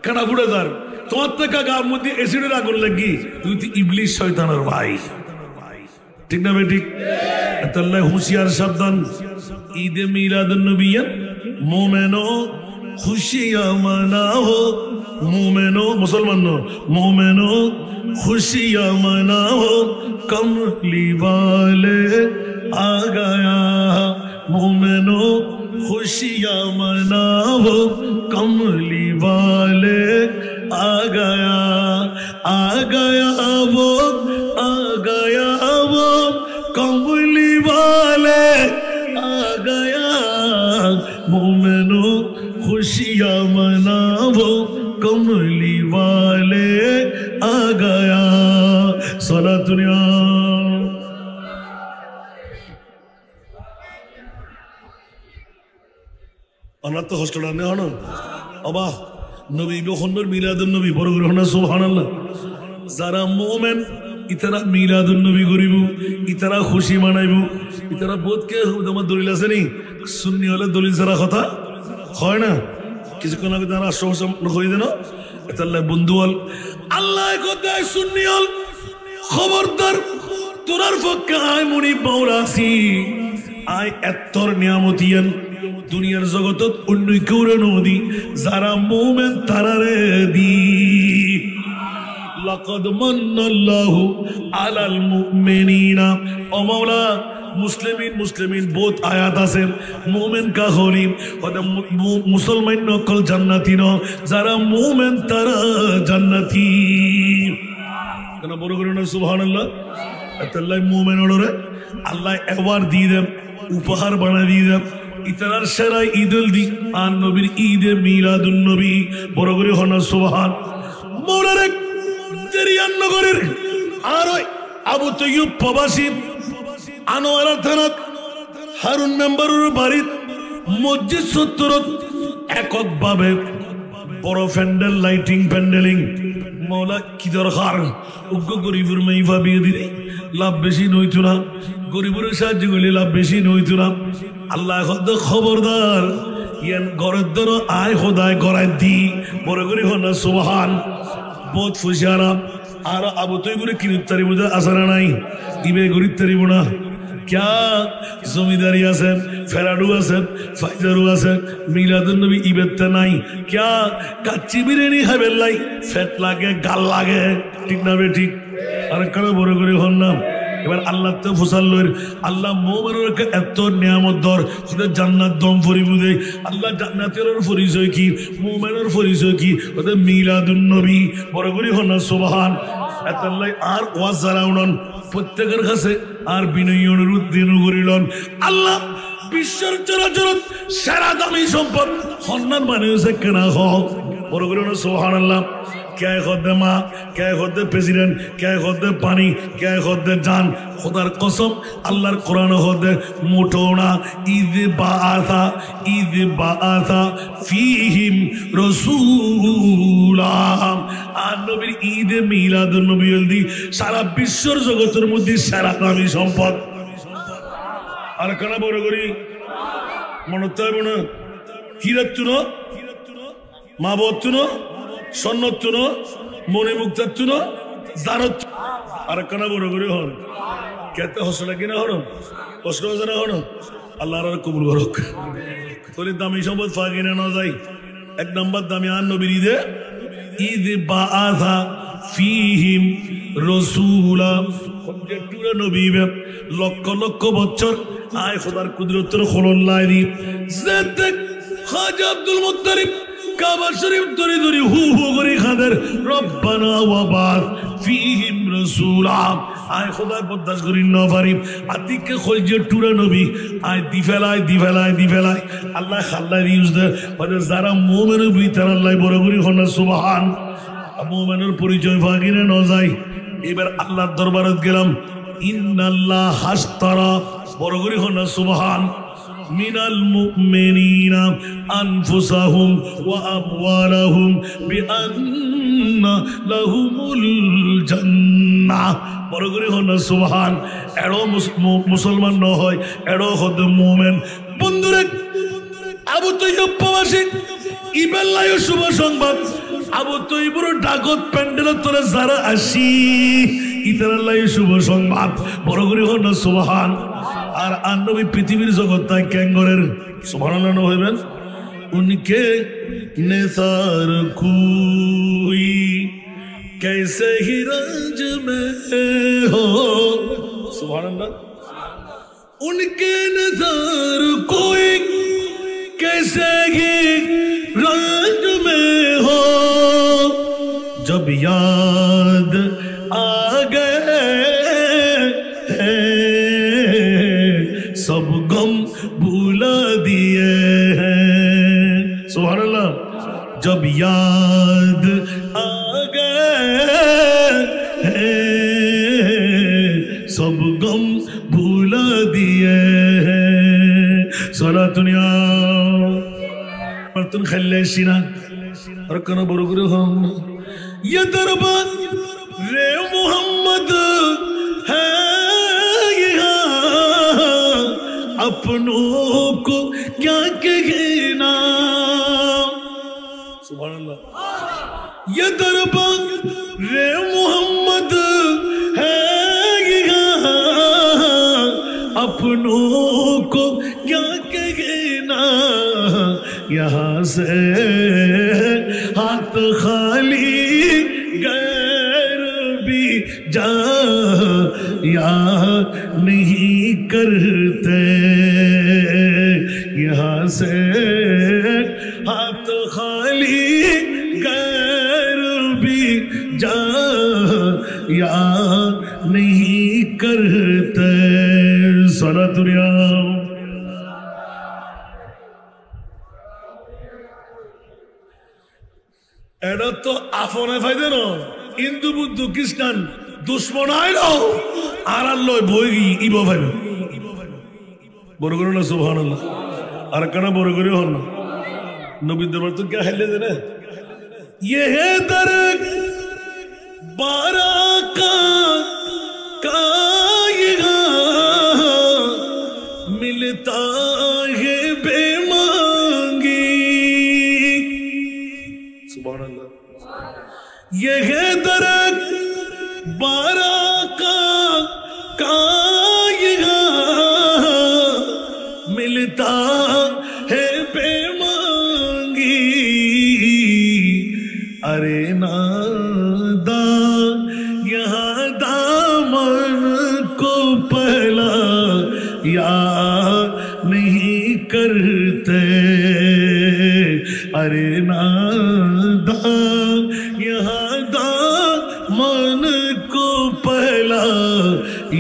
খানা ফুড়ে যার তোর থেকে গার মধ্যে এসিডের আগুন লাগি তুই তো ইবলিশ শয়তানের ভাই ঠিক না ভাই ঠিক এত লাই হুঁশিয়ার সাবধান ঈদে মিলাদুন নবী মোমেনো खुशियां मनाओ मोमेनो मुसलमान मोमेनो खुशियां मनाओ कमली वाले आ गया मोमेनो खुशियां मनाओ कमली वाले आ गया वो कमली वाले आ गया मोमेनो खुशियां मनाओ कमली वाले आ गया सारा दुनिया अनाथ हॉस्टल आने हो ना अबा नबी बेखंडर मिलादुन नबी बड़ করে হনা সুবহানাল্লাহ যারা মুমিন ইতারা মিলাদুন নবী করিব ইতারা খুশি মানাইব ইতারা বোধকে আমার দলিল আছে নি সুন্নি হলে দলিল ছাড়া কথা হয় না কিছুক্ষণ আগে তারা আশ্বাস হয়ে দেন তাহলে বন্ধু হল আল্লাহ কথা সুন্নি হল খবরদার তোরার পক্ষে আয় মনি বাউরাসি আয় এত্তর নিয়ামতিয়ান দুনিয়ার জগতত অন্য কেউরে নদী যারা মুমিন তারারে দি লাকাদ মান্নাল্লাহু আলাল মুমিনিনা ও মাওলা মুসলিমিন বহুত আয়াত আছে মুমিন কা হলি ওটা মুসলমান নকল জান্নাতি ন যারা মুমিন তারা জান্নাতি কেন বড় করে না সুবহানাল্লাহ আল্লাহ মুমিন ওরে আল্লাহ অ্যাওয়ার্ড দিয়ে দেন উপহার বানিয়ে দিয়ে দেন ইতারার সেরা ঈদুল দি আর নবীর ঈদে মিলাদুন নবী বড় করে হনা সুবহান মোরারে দেরিয়ান নগরের আর আবু তৈয়ব প্রবাসী আনোয়ারা থানাত হারুন মেম্বারের বাড়িত মসজিদ চত্বরত এককভাবে বড় প্যান্ডেল লাইটিং প্যান্ডেলিং মৌলা কি দরকার উগ্র গরিবের মাইফা বিয়ে দিলে লাভ বেশি নইতো না গরিবের সাহায্য করলে লাভ বেশি নইতো না আল্লাহ খবরদার ইয়ান ঘরের ধর আয় খোদায় গড়াই দি বড় করে হন সুবহান বহুত ফুসিয়ারা আর আবু তৈবুরে কিনিত তারিব আসারা নাই ইবে গরিব তারিব না क्या जमींदारी আছে ফেরাডু আছে ফাইজারু আছে মিলাদুন নবী ইবেতে নাই क्या কাচ্চি বিরিয়ানি খাবেন লাই ফেট লাগে গাল লাগে ঠিক না বে ঠিক আর কেন বড় করে হন না এবার আল্লাহ তো ফুসাল লইর আল্লাহ মুমিনের এত নিয়ামত দর ওদের জান্নাত দম ফরিবু দেই আল্লাহ জান্নাতের পরিচয় কি মুমিনের পরিচয় কি ওদের মিলাদুন নবী বড় করে হন না সুবহান এতলাই আর ওয়াজ জানাউন প্রত্যেকের কাছে আর বিনয়ী অনুরোধ দিন করিলেন আল্লাহ বিশ্বের চরাচর সেরা দামি সম্পদ সম্মান মানে হচ্ছে কেনা হোক বড় করে সুবহানাল্লাহ क्या खुद माँ क्या खुद प्रेसिडेंट क्या खुद पानी क्या खुद जान खुदार कसम अल्लाह कुरान खुद मुठोना ईद बाआसा फीहिम रसूला আর নবীর ঈদ মিলাদুন নবী দি সারা বিশ্বের জগতের মধ্যে সেরা দামি সম্পদ আর কেন বড় করি মনে চাইব না হিরাত মা বত্তুন সন্ন্যতুন মনে মুক্তার তুনো জানত আর কানা বড় করে হন কেতে হসলা কিনা হন কষ্ট হচ্ছে না হন আল্লাহর কবুল করুক তোর দামি সম্পদ ফাঁকিনে না যাই এক নম্বর দামি আর নবীর ঈদ বাআসা ফীহিম রাসূলা কতটা নবী লক্ষ লক্ষ বছর আয় খোদার কুদরতের খোলল্লাই দি জাতে খাজা আব্দুল মুত্তালিব কাবা শরীফ ধরে ধরে হু হু করে খাদের রব্বানা ওয়া বাস ফীহিম রাসূলা আয় খোদার বরদাস করি না পারি আতিকে খলজে টুরা নবী আয় দি ফেলায় আল্লাহ খাল্লা ইউজ দে মানে যারা মুমিনের ভিতর আল্লাহ বড় করি হন সুবহান মুমিনের পরিচয় ভাগিনে ন যায় এবার আল্লাহর দরবারে গেলাম ইন্নাল্লাহ হাসতারা বড় করি হন সুবহান মিনাল মুমিনিনা আনফুসাহুম ওয়া আমওয়ালাহুম বিআন্না লাহুমুল জান্নাহ বড় করে হন সুবহান এড়ো মুসলমান ন হয় এড়ো হদ মুমিন বন্ধুরে আবু তৈয়ব প্রবাসী ইবেল্লাই শুভ সংবাদ আবু তৈয়বর ডাকত প্যান্ডেলের তোরে যারা আসি ইতারাল্লাই শুভ সংবাদ বড় করে হন সুবহান আর আনবী পৃথিবীর জগৎ তাই ক্যাঙ্গরের সুবহানাল্লাহ হইবেন উনকে নেসার কুই कैसे ही रंज में हो सुभान अल्लाह उनके नजर कोई कैसे ही रंज में हो जब याद आ गए सब गम भुला दिए हैं सुभान अल्लाह जब याद आ सब गम भुला दिए सारा दुनिया बर्तन खल्ले सीना और कना बरगुरु हम ये दरबार रे मोहम्मद है यहाँ अपनों को क्या कहना सुभान अल्लाह ये दरबार रे मोहम्मद है यहाँ अपनों को क्या कहना यहाँ से हाथ खाली गैर भी जा या नहीं करते यहाँ से हाथ खाली जा या नहीं करते सारा दुनिया এটা তো আফনে ফাইদে ন হিন্দু বুদ্ধ খ্রিস্টান দুশ্মন আইল আর আল্লাহ বই ইব ফাইবে বড় করে না সুবহানাল্লাহ আর কেন বড় করে হন না নবী দরবার তো কে হেলে দে না ये है दर बारा का मिलता है बेमांगी सुभान अल्लाह ये है दर बारा का मिलता है बेमांगी अरे नादा यहाँ दामन को पहला या नहीं करते अरे नादा यहाँ दामन को पहला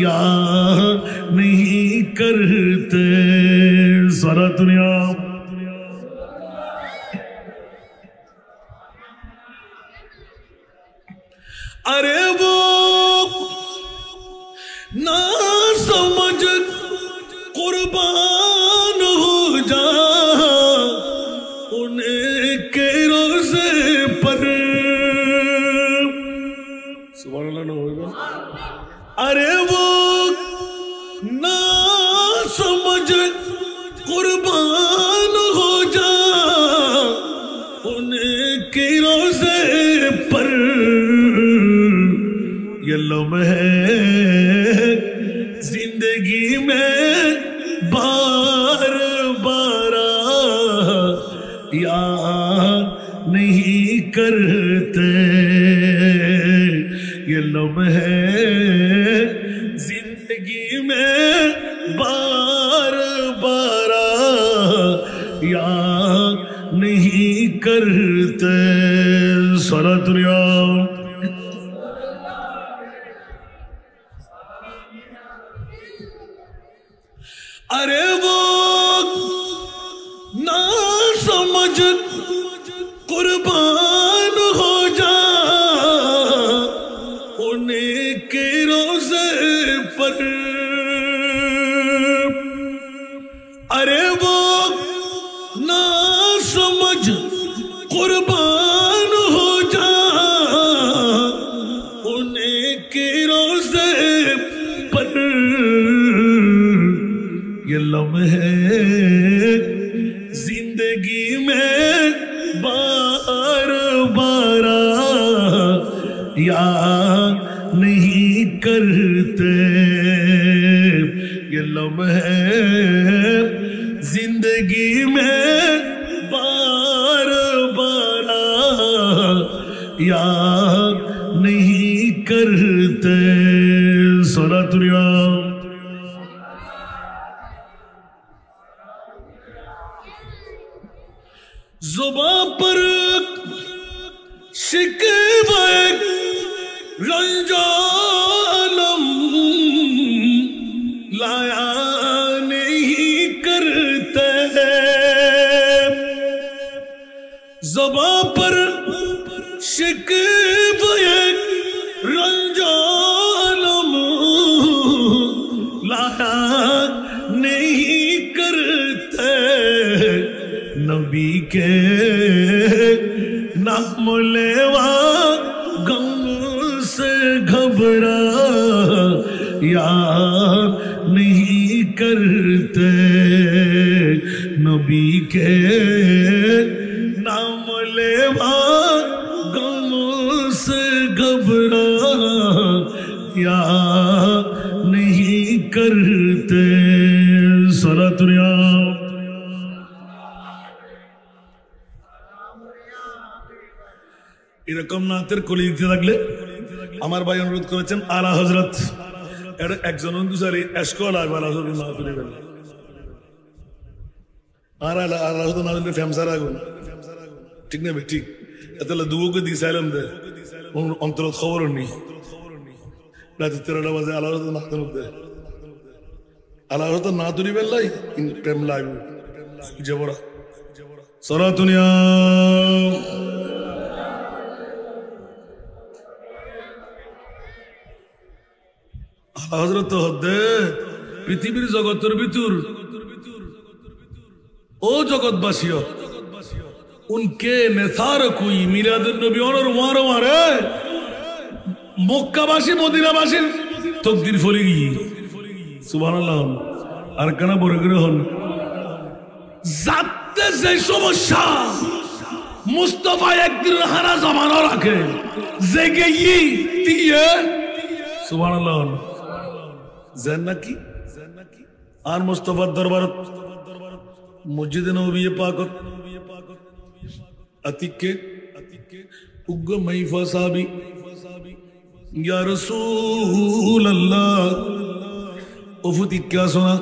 या नहीं करते सारा दुनिया अरे वो ना समझ कुर्बान हो जा उनके रोज़े पर सुभान अल्लाह ना होगा अरे वो ना समझ कुर्बान हो जा उनके रोज़े पर زندگی میں بار بار یاد نہیں کرتے یہ لمحے زندگی میں بار بار یاد نہیں کرتے صلاۃ اليوم ارے وہ نہ سمجھ قربان ہو جا انہیں کے روزے پر ارے وہ نہ سمجھ قربان ہو جا انہیں کے روزے پر یہ لمحے زندگی میں بار بار یاد نہیں کرتے یہ لمحے زندگی میں بار بار یاد نہیں کرتے صلاۃ اليوم زباں پر شکوہ رنج عالم لایا نہیں کرتے زباں پر شکوہ رنج عالم لایا نہیں کرتے نبی کے نام لیوا غم سے گھبرا یاد نہیں کرتے نبی کے نام لیوا غم سے گھبرا یاد نہیں کرتے صلاۃ اليوم এরকম নাতের কলি দিতে থাকলে আমার ভাই অনুরোধ করেছেন আলা হযরত এটা একজন অনুসারী এসকল আর আলা হযরত না তুলে গেল আর আলা হযরত না তুলে ফেমসার আগুন ঠিক না ভাই ঠিক এতলা দুকে দিছাইলাম দে অন্তর খবর নেই রাত 13টা বাজে আলা হযরত না তুলে আলা হযরত না তুলে বেলাই ইন প্রেম লাইভ জবরা সালাতুনিয়া হযরত হদে পৃথিবীর জগতের ভিতর ও জগৎবাসী উনকে নেসার কুই মিলাদুন নবী অনর ওয়ার ওয়ারে মক্কাবাসী মদিনাবাসীর তকদির ফলে গিয়ে সুবহানাল্লাহ আর কানা বড় করে হন জাতে যে সমস্যা মুস্তাফা একদিন হারা জামানো রাখে জেগে ই দিয়ে সুবহানাল্লাহ জান্নাকি আর মুস্তাফার দরবারত মসজিদে নববী পাকত আতিকে উগ্র মাইফা সাহাবী ইয়া রাসূলুল্লাহ ওফতি কে শোনা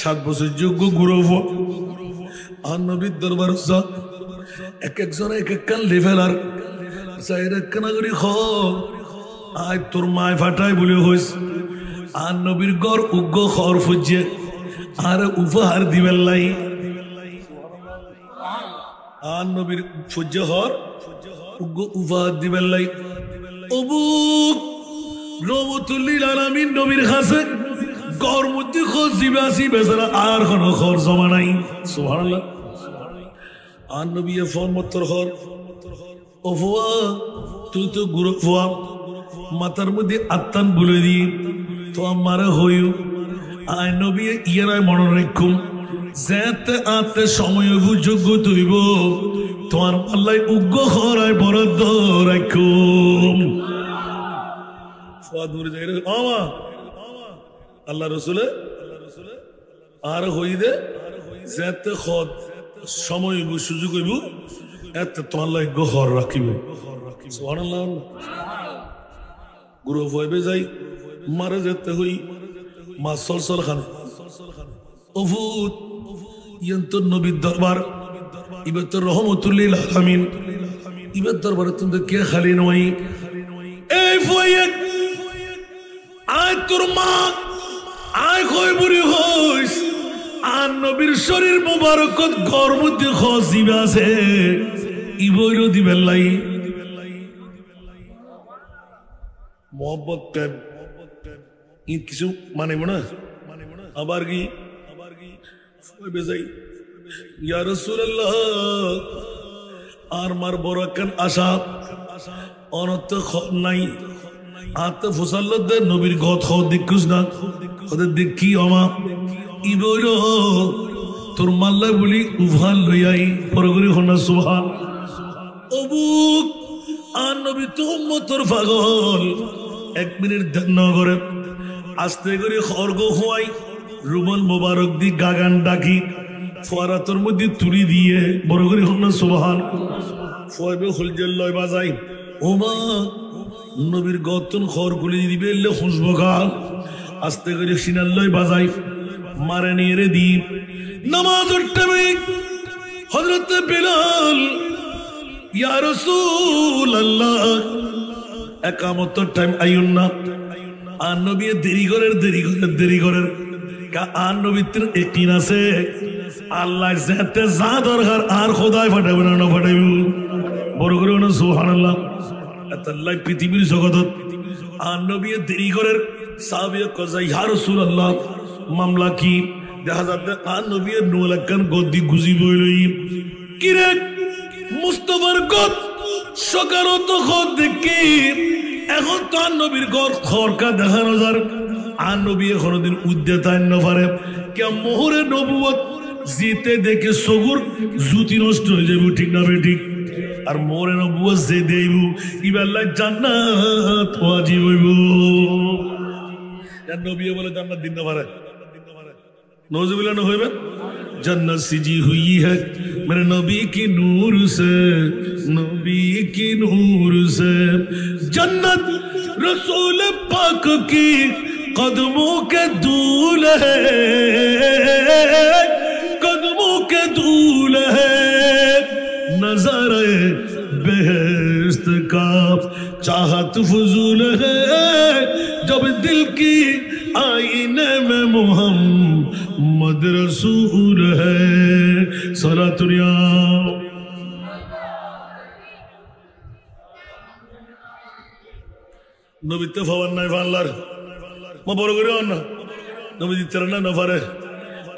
7 বছর যোগ্য গুরুফ আর নবীর দরবার সা এক একজন এক এক কান লেভেলার সাইরা কানাগরি খ আই তোর মায় ফাটাই বলে হইস আর নবীর গড় উগ্র খর ফুজে আর উপহার দিবেন লাই আর নবীর ফুজে হর উগ্র উপহার দিবেন লাই অবু রহমতুল্লিল আলামিন নবীর কাছে গড় মধ্যে খোঁজ দিবে আসি বেচারা আর কোনো খর জমা নাই সুবহানাল্লাহ আর নবী ফোন মত্তর খর ও ফুয়া তুই তো গুরু ফুয়া মাথার মধ্যে আত্মান বলে দিয়ে তো আমার হইও আয় নবী ইয়ারাই মনে রাখুম যেতে আতে সময় যোগ্য তৈব তোমার পাল্লাই উগ্র খরায় বরাদ্দ রাখুম ফুয়াদ মরে যাই আমা আল্লাহ রসুলে আর হইদে যেতে খদ সময় হইব সুযোগ হইব এতে তোমার লাগে ঘর রাখিব সুবহানাল্লাহ গুরু ভয়বে যাই মারে যেতে হই মা সলসল খানে অভূত ইয়ন্ত নবীর দরবার ইবে তো রহমতুল্লিল আলামিন ইবে দরবারে তুমি কে খালি নই এই ফয়েক আয় তোর মা আয় কই বুড়ি হইস আর নবীর শরীর মুবারকত ঘর মধ্যে খসিব আছে ইবইরো দিবেন লাই মোহব্বত প্রেম ই কিছু মানিব না আবার কি বেজাই ইয়া রাসূলুল্লাহ আর মার বড় কান আশা অনত নাই আতে ফুসাল্লাহ দে নবীর গত খ দিকুস না ওদের দেখি আমা ইবইর তোর মাল্লা বলি উভান লইয়াই পরগরি হনা সুবহান অবুক আর নবী তো উম্মতর পাগল 1 মিনিট ধ্যান করে আস্তে করে খড়গ খোয়াই রুমাল মোবারক দি গাগান ডাকি ফোয়ারাতর মধ্যে তুলি দিয়ে বড় করে হন না সুবহান ফয়বে খুলজেল লয় বাজাই ওমা নবীর গতন খড় গুলি দিবে এলে খুশবো গাল আস্তে করে সিনাল লয় বাজাই মারে নিয়ে রে দি নামাজের টাইমে হযরত বেলাল ইয়া রাসূলুল্লাহ একামতের টাইম আইউন না আর নবী দেরি করের আর নবীর একদিন আছে আল্লাহ যেতে যা দরকার আর খোদাই ফাটাবে না ফাটাইব বড় করে না সুবহানাল্লাহ আল্লাহ পৃথিবীর জগতত আর নবী দেরি করের সাহাবীয়ে কয় ইয়া রাসূলুল্লাহ মামলা কি দেখা যাচ্ছে আর নবী নোলাকান গদি গুজি বইলই কিরে মুস্তাফার গদ সকালত খদ দেখি এখন তো আর নবীর ঘর খরকা দেখানো যার আর নবী কোনদিন উদ্যতায় না পারে কে মোহরে নবুয়ত জিতে দেখে সগুর জুতি নষ্ট হয়ে যাবে ঠিক না ঠিক আর মোহরে নবুয়ত যে দেইব ইবাল্লাহ জান্নাত ওয়াজিব হইব আর নবী বলে জান্নাত দিন না পারে নওজুবিল্লাহ না হইবে जन्नत सिजी हुई है मेरे नबी की नूर से नबी की नूर से जन्नत रसूल पाक की कदमों के धूल है कदमों के धूल है नज़ारे बेहस्त का चाहत फजूल है जब दिल की आईने में मोहम्मद रसूल है सलातुनिया नबीते फवन नहीं फानलार मैं बोलो करो ना नबी तरना न फारे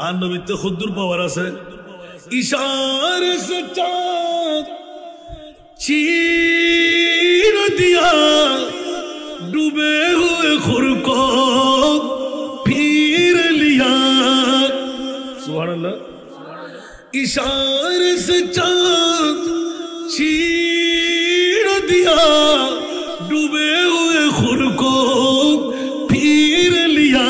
आन नबीते खुदुर पावरा से इशारे से चाँद चीर दिया डूबे हुए खुर को फिर लिया सुभान अल्लाह इशारे से चाँद चीर दिया डूबे हुए खुर को फिर लिया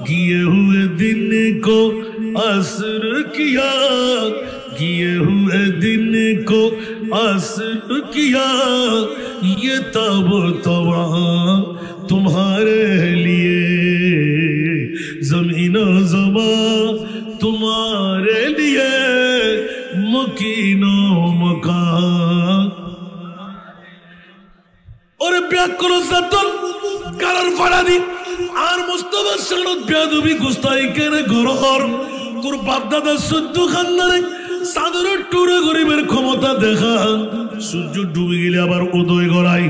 गिए हुए दिन को असर किया गिए हुए दिन को असर किया ये तब तवा तुम्हारे लिए जमीन ज़मा तुम्हारे लिए मकीनो मकान और ব্যাকরণ জাতল কারার ফাড়া দি আর মুস্তাফা শানত বেয়াদবি গুস্তাই কেনে গরহর তোর বাপদাদা সদ্য খান্দারে সাদরের টুরে গরিবের ক্ষমতা দেখা সূর্য ডুবে গেলে আবার উদয় গড়াই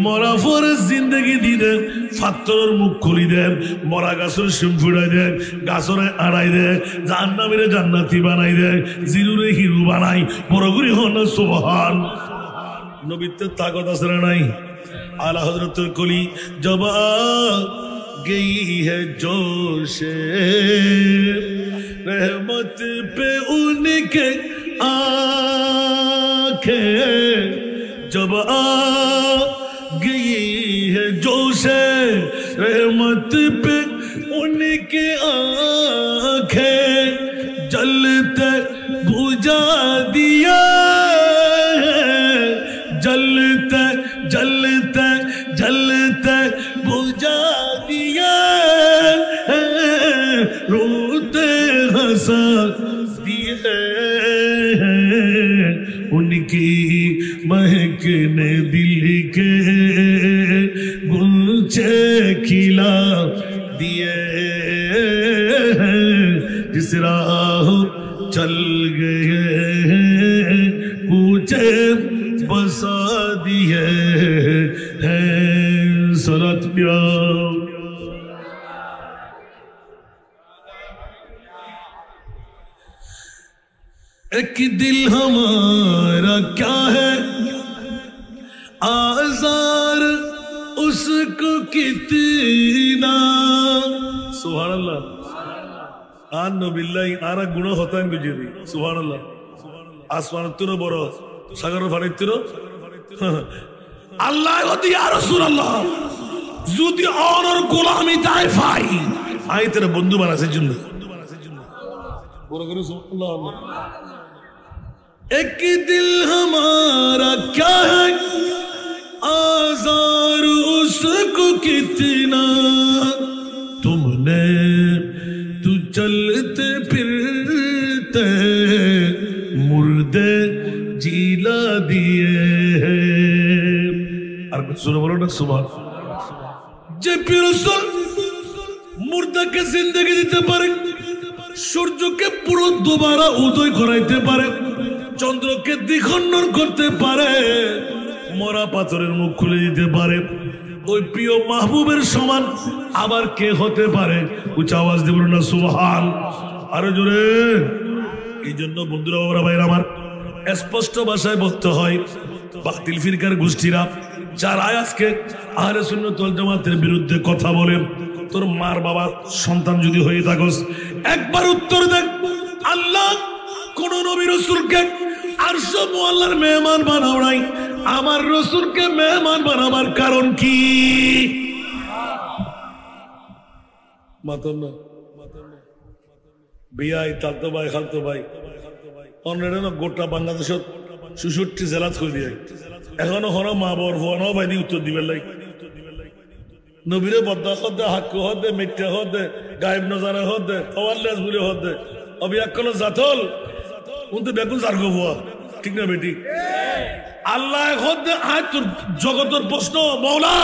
মরা পরে জিন্দগি দিদে ফাত্তরের মুখ খুলি দেন মরা গাছের শিম ফুড়াই দেন গাছরে আড়াই দেয় জাহান্নামীরে জান্নাতি বানাই দেয় জিরুরে হিরু বানাই বড়গুড়ি হন সুবহান নবীতে তাকত আছে না নাই आला हजरत कुली जब आ गई है जोशे रहमत पे उनके आंखें जब आ गई है जोशे रहमत पे उनके आंखें जलते बुझा दिया, जलते जलते जलते बुझा दिया, रोते हंसा दिए, उनकी महकने दिल के गुलचे खिला दिए, जिस राह चल गए पूछे बसा दिए हैं सलात पिया। एक दिल हमारा क्या है आज़ार उसको कितना, सुभान अल्लाह। आन बिल्लाहि आरा गुनाह होता है इनको जी, सुभान अल्लाह। आसमान तुरो बड़ो सागर फाड़े तुरो আল্লাহ ইয়া রাসূলুল্লাহ যদি অনর গোলামি তাই পাই আই তোর বন্ধু বানাছে জন্য বড় করে সুবহানাল্লাহ। एक दिल हमारा क्या है आज़ार उसको कितना, तुमने तू चलते फिरते मुर्दे जिला दिए हैं। और कुछ सुनो बोलो ना सुभान। যে রাসূল মুর্দাকে জিন্দেগি দিতে পারে, সূর্যকে পুরো দুবারা উদয় করাইতে পারে, চন্দ্রকে দ্বিখণ্ডন করতে পারে, মরা পাথরের মুখ খুলে দিতে পারে, ওই প্রিয় মাহবুবের সমান আবার কে হতে পারে? উচ্চ আওয়াজ দিয়ে বলুন না সুবহান। আরো জোরে। এই জন্য বন্ধুরা বাবারা ভাইরা আমার স্পষ্ট ভাষায় বলতে হয়, বাতিল ফিরকার গোষ্ঠীরা যারা আজকে আহলে সুন্নাত ওয়াল জামাতের বিরুদ্ধে কথা বলে, তোর মার বাবার সন্তান যদি হয়ে থাকস একবার উত্তর দেখ, আল্লাহ কোন নবী রাসূলকে আরশ মুআল্লার মেহমান বানাও নাই, আমার রাসূলকে মেহমান বানাবার কারণ কি? মাতন না বিয়াই তালতো ভাই খালতো ভাই অন্যের গোটা বাংলাদেশত ৬৬ জেলাত হয়ে দিয়ে এখনো হনো মা বর ফোন ভাই উত্তর দিবে লাই নবীরে বদা হদে হাক্কু হদে মিথ্যা হদে গায়েব নজারা হদে ওয়াল্লাস বলে হদে অবিয়াকল জাতল উনতে বেগুন জারগো ভুয়া ঠিক না বেটি আল্লাহ হদে আয় তোর জগতের প্রশ্ন মওলা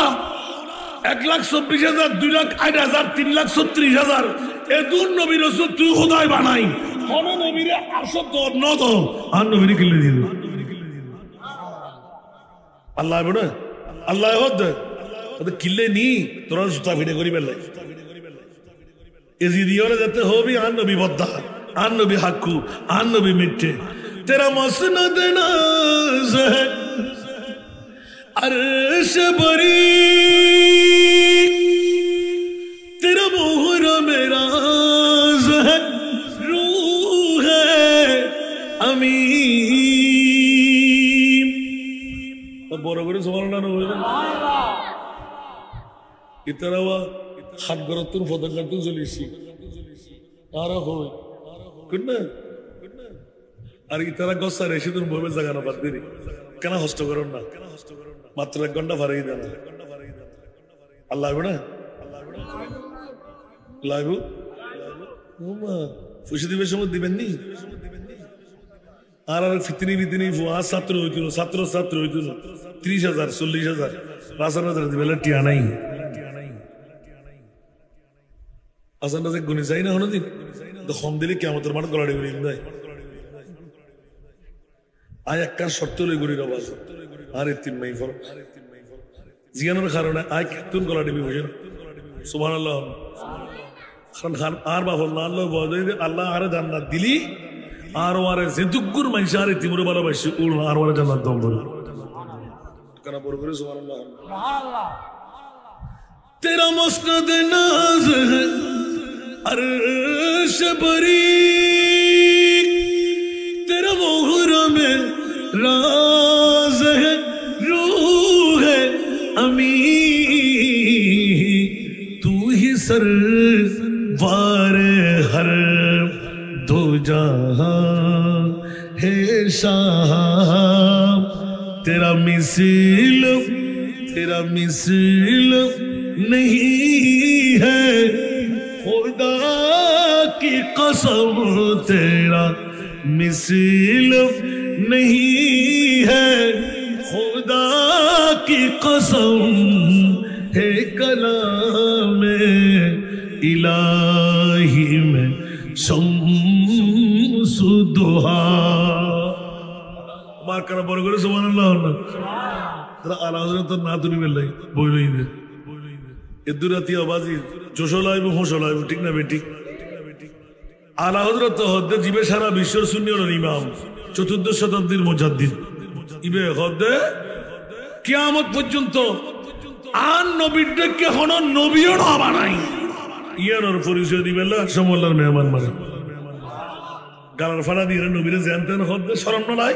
১,২৪,০০০ ২,০৮,০০০ ৩,৩৬,০০০ এদুন নবী রাসূল তুই খোদাই বানাই কোন নবীরে আসত নদ আর নবীরে কিলে দিল আল্লাহ বড় আল্লাহ হদে ওদের কিলে নি তোরা জুতা ভিড়ে করি বেলাই এজিদিওরে যেতে হবি আর নবী বদ্দা আর নবী হাক্কু আর নবী মিথ্যে তেরা মসনদ নাজ है अर्श बरी तेरा मोहरा मेरा है रूह है अमीन বড় করে সুবহানাল্লাহ বলবেন ইতারাওয়া হাত গরতুন ফদকাতুন চলিছি আর হয় কুন্না আর ইতারা গসারে এসে তুমি বলবে জায়গা না বাদ দিনি কেন হস্ত করুন না মাত্র ১ ঘন্টা ফারাই দেন আল্লাহ না লাইব ফুসি দিবের সময় দিবেন নি আর ফিতনি বিতনি ফুয়া ছাত্র হইতো ছাত্র হইতো ৩০,০০০ ৪০,০০০ ৫০,০০০ দিবে টিয়া নাই আসানটা যে গুনি চাই না হনো দিন তো কম দিলে কিয়ামতের মাঠ গলাড়ি গুলি দেয় আয় একটা শর্ত লই গুড়ির আওয়াজ আর ৩ মাই ফর জিয়ানোর কারণে আয় কেতুন গলাড়ি বুঝে সুবহানাল্লাহ খান আর বাফল না আল্লাহ বলে আল্লাহ আরে জান্নাত দিলি আর ওয়ারে জিদুগুর মাইশা আরে তিমুরে ভালোবাসি উল আর ওয়ারে জান্নাত দাও বলে কানা বড় করে সুবহানাল্লাহ সুবহানাল্লাহ তেরা মসনদ নাজ है अर्श बरी तेरा मोहरा में राज है रूह है अमीन سرور ہر دو جہاں ہے شاہ تیرا مثل نہیں ہے خدا کی قسم تیرا مثل نہیں ہے خدا کی قسم ہے کلام الہی میں شمس الضحیٰ ماں کرا بڑھ گئے سبحان اللہ ہونا ترہ آلہ حضرت ناتو نہیں مل رہی بوئی نہیں دے ادھر آتی آبازی جوشو لائیو ہوشو لائیو ٹھیک نا بیٹی آلہ حضرت حدد جیبے شارا بیشور سنی اور امام چتردہ شتابدیر مجدد ইবে হদে কিয়ামত পর্যন্ত আন নবীর ডেকে হন নবীও না বানাই ইয়ার পরিচয় দিবেন না সমল্লার মেহমান মানে গালার ফাড়া দিয়ে নবীরে জানতেন হদে শরম না নাই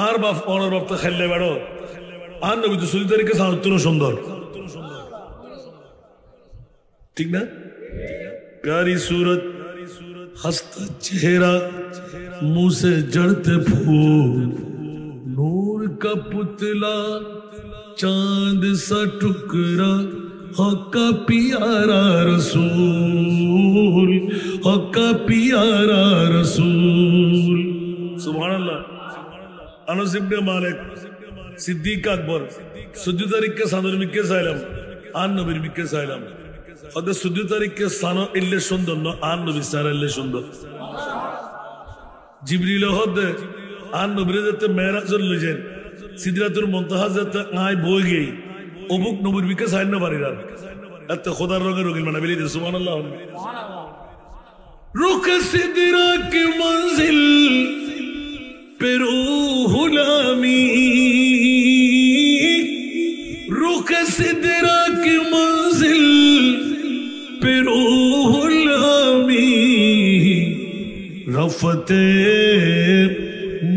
আর বাপ অনর বাপ তো খেললে বেড়ো আর নবী তো সুদি তারিখে সাউত্তর সুন্দর ঠিক না প্যারি সুরত हंसता चेहरा मुंह से जड़ते फूल नूर का पुतला चांद सा टुकड़ा हक का प्यारा रसूल हक का प्यारा रसूल सुभान अल्लाह अनस इब्ने मालिक सिद्दीक अकबर सुद्दी तारीख के सादर मिक्के साइलम आन नबीर मिक्के साइलम ওদের সুদ্দি তারিখকে সানো ইল্লে সুন্দর না আর নবী সারা ইল্লে সুন্দর জিবরিল হদে আর নবীরে যেতে মেরাজল লইছেন সিদরাতুল মুনতাহা যেতে আই বই গই অবুক নবীর বিকে সাইন না পারিরার এত খোদার রঙে রঙিন মানে বলি সুবহানাল্লাহ রুখ সিদরা কি মঞ্জিল পে রূহ লামি রুখ সিদরা কি মঞ্জিল روح الامی رفت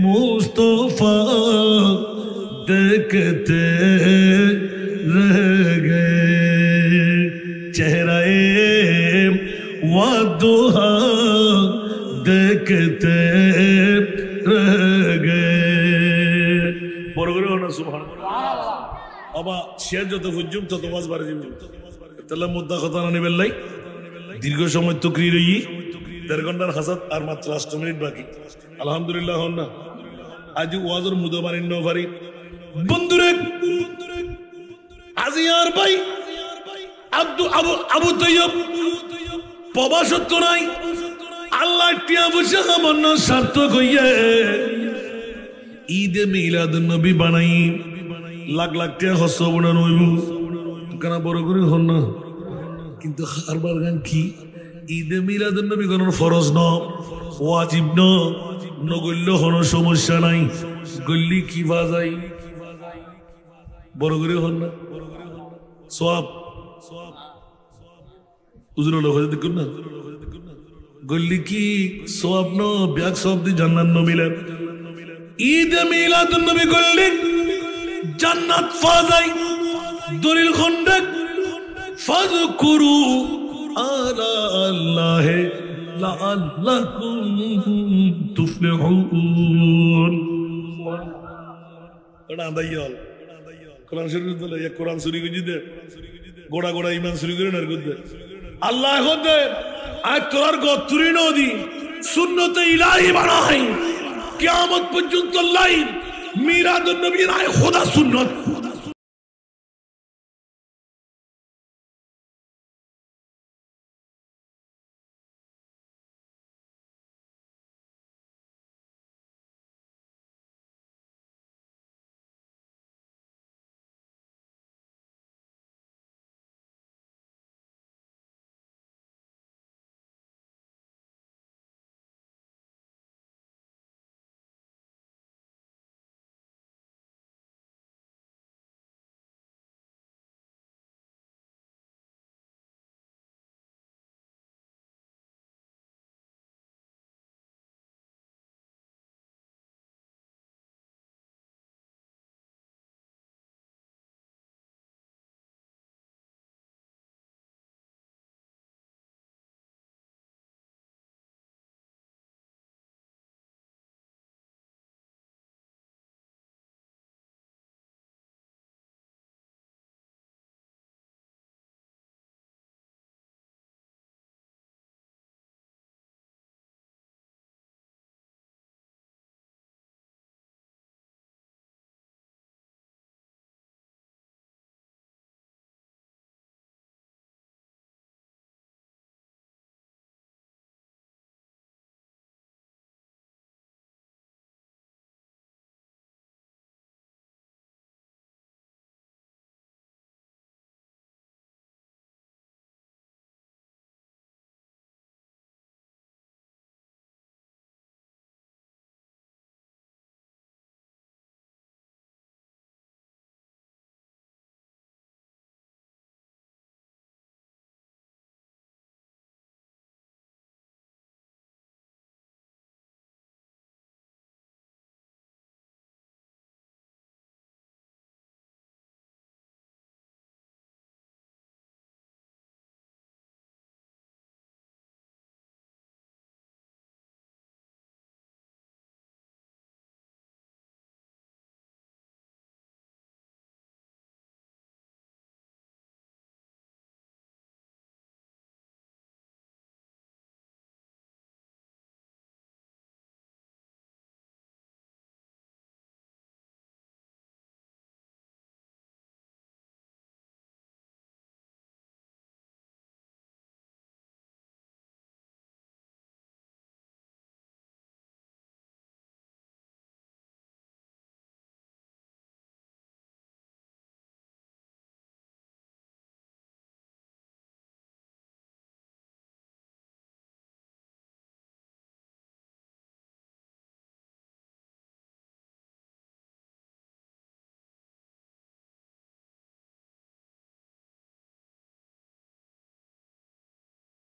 مصطفیٰ دیکھتے رہ گئے چہرہ والضحیٰ دیکھتے رہ گئے بڑھ گئے ہونا سبحان ابا شیئر جو تو فجم تو تماز بارے جیب তাহলে মুদ্দা কথা না নেবেন লাই দীর্ঘ সময় তকরির হই 1.5 ঘন্টার হাসাত আর মাত্র 8 মিনিট বাকি আলহামদুলিল্লাহ হন না আজ ওয়াজের মুদবারিন নভারি বন্ধুরে আজি আর ভাই আবু তৈয়ব প্রবাসত্ব নাই আল্লাহ টিয়া বসে আমার না সার্থক হইয়ে ঈদে মিলাদুন নবী বানাই লাখ লাখ টিয়া খরচ বনা নইব কানা বড় করে হন না কিন্তু হারবার গান কি ঈদে মিলাদুন নবী কোন ফরজ ন ওয়াজিব ন নগল্য হন সমস্যা নাই গল্লি কি বাজাই বড় করে হন না সওয়াব উজুর লোক হতে দেখুন না গল্লি কি সওয়াব ন ব্যাগ সওয়াব দি জান্নাত ন মিলে ঈদে মিলাদুন নবী গল্লি জান্নাত ফাজাই দলিল খন্ডক ফাযকুরু আলা আল্লাহ লাআল্লাকুম তুফলিহুন ওনা দাইয়াল কোরআন শরীফ বলে এক কোরআন চুরি করে দে গোড়া গোড়া ঈমান চুরি করে না করতে আল্লাহ হদে আজ তোর গতুরি নদী সুন্নতে ইলাহি বানাই কিয়ামত পর্যন্ত লাই মিলাদুন নবী রায় খোদা সুন্নত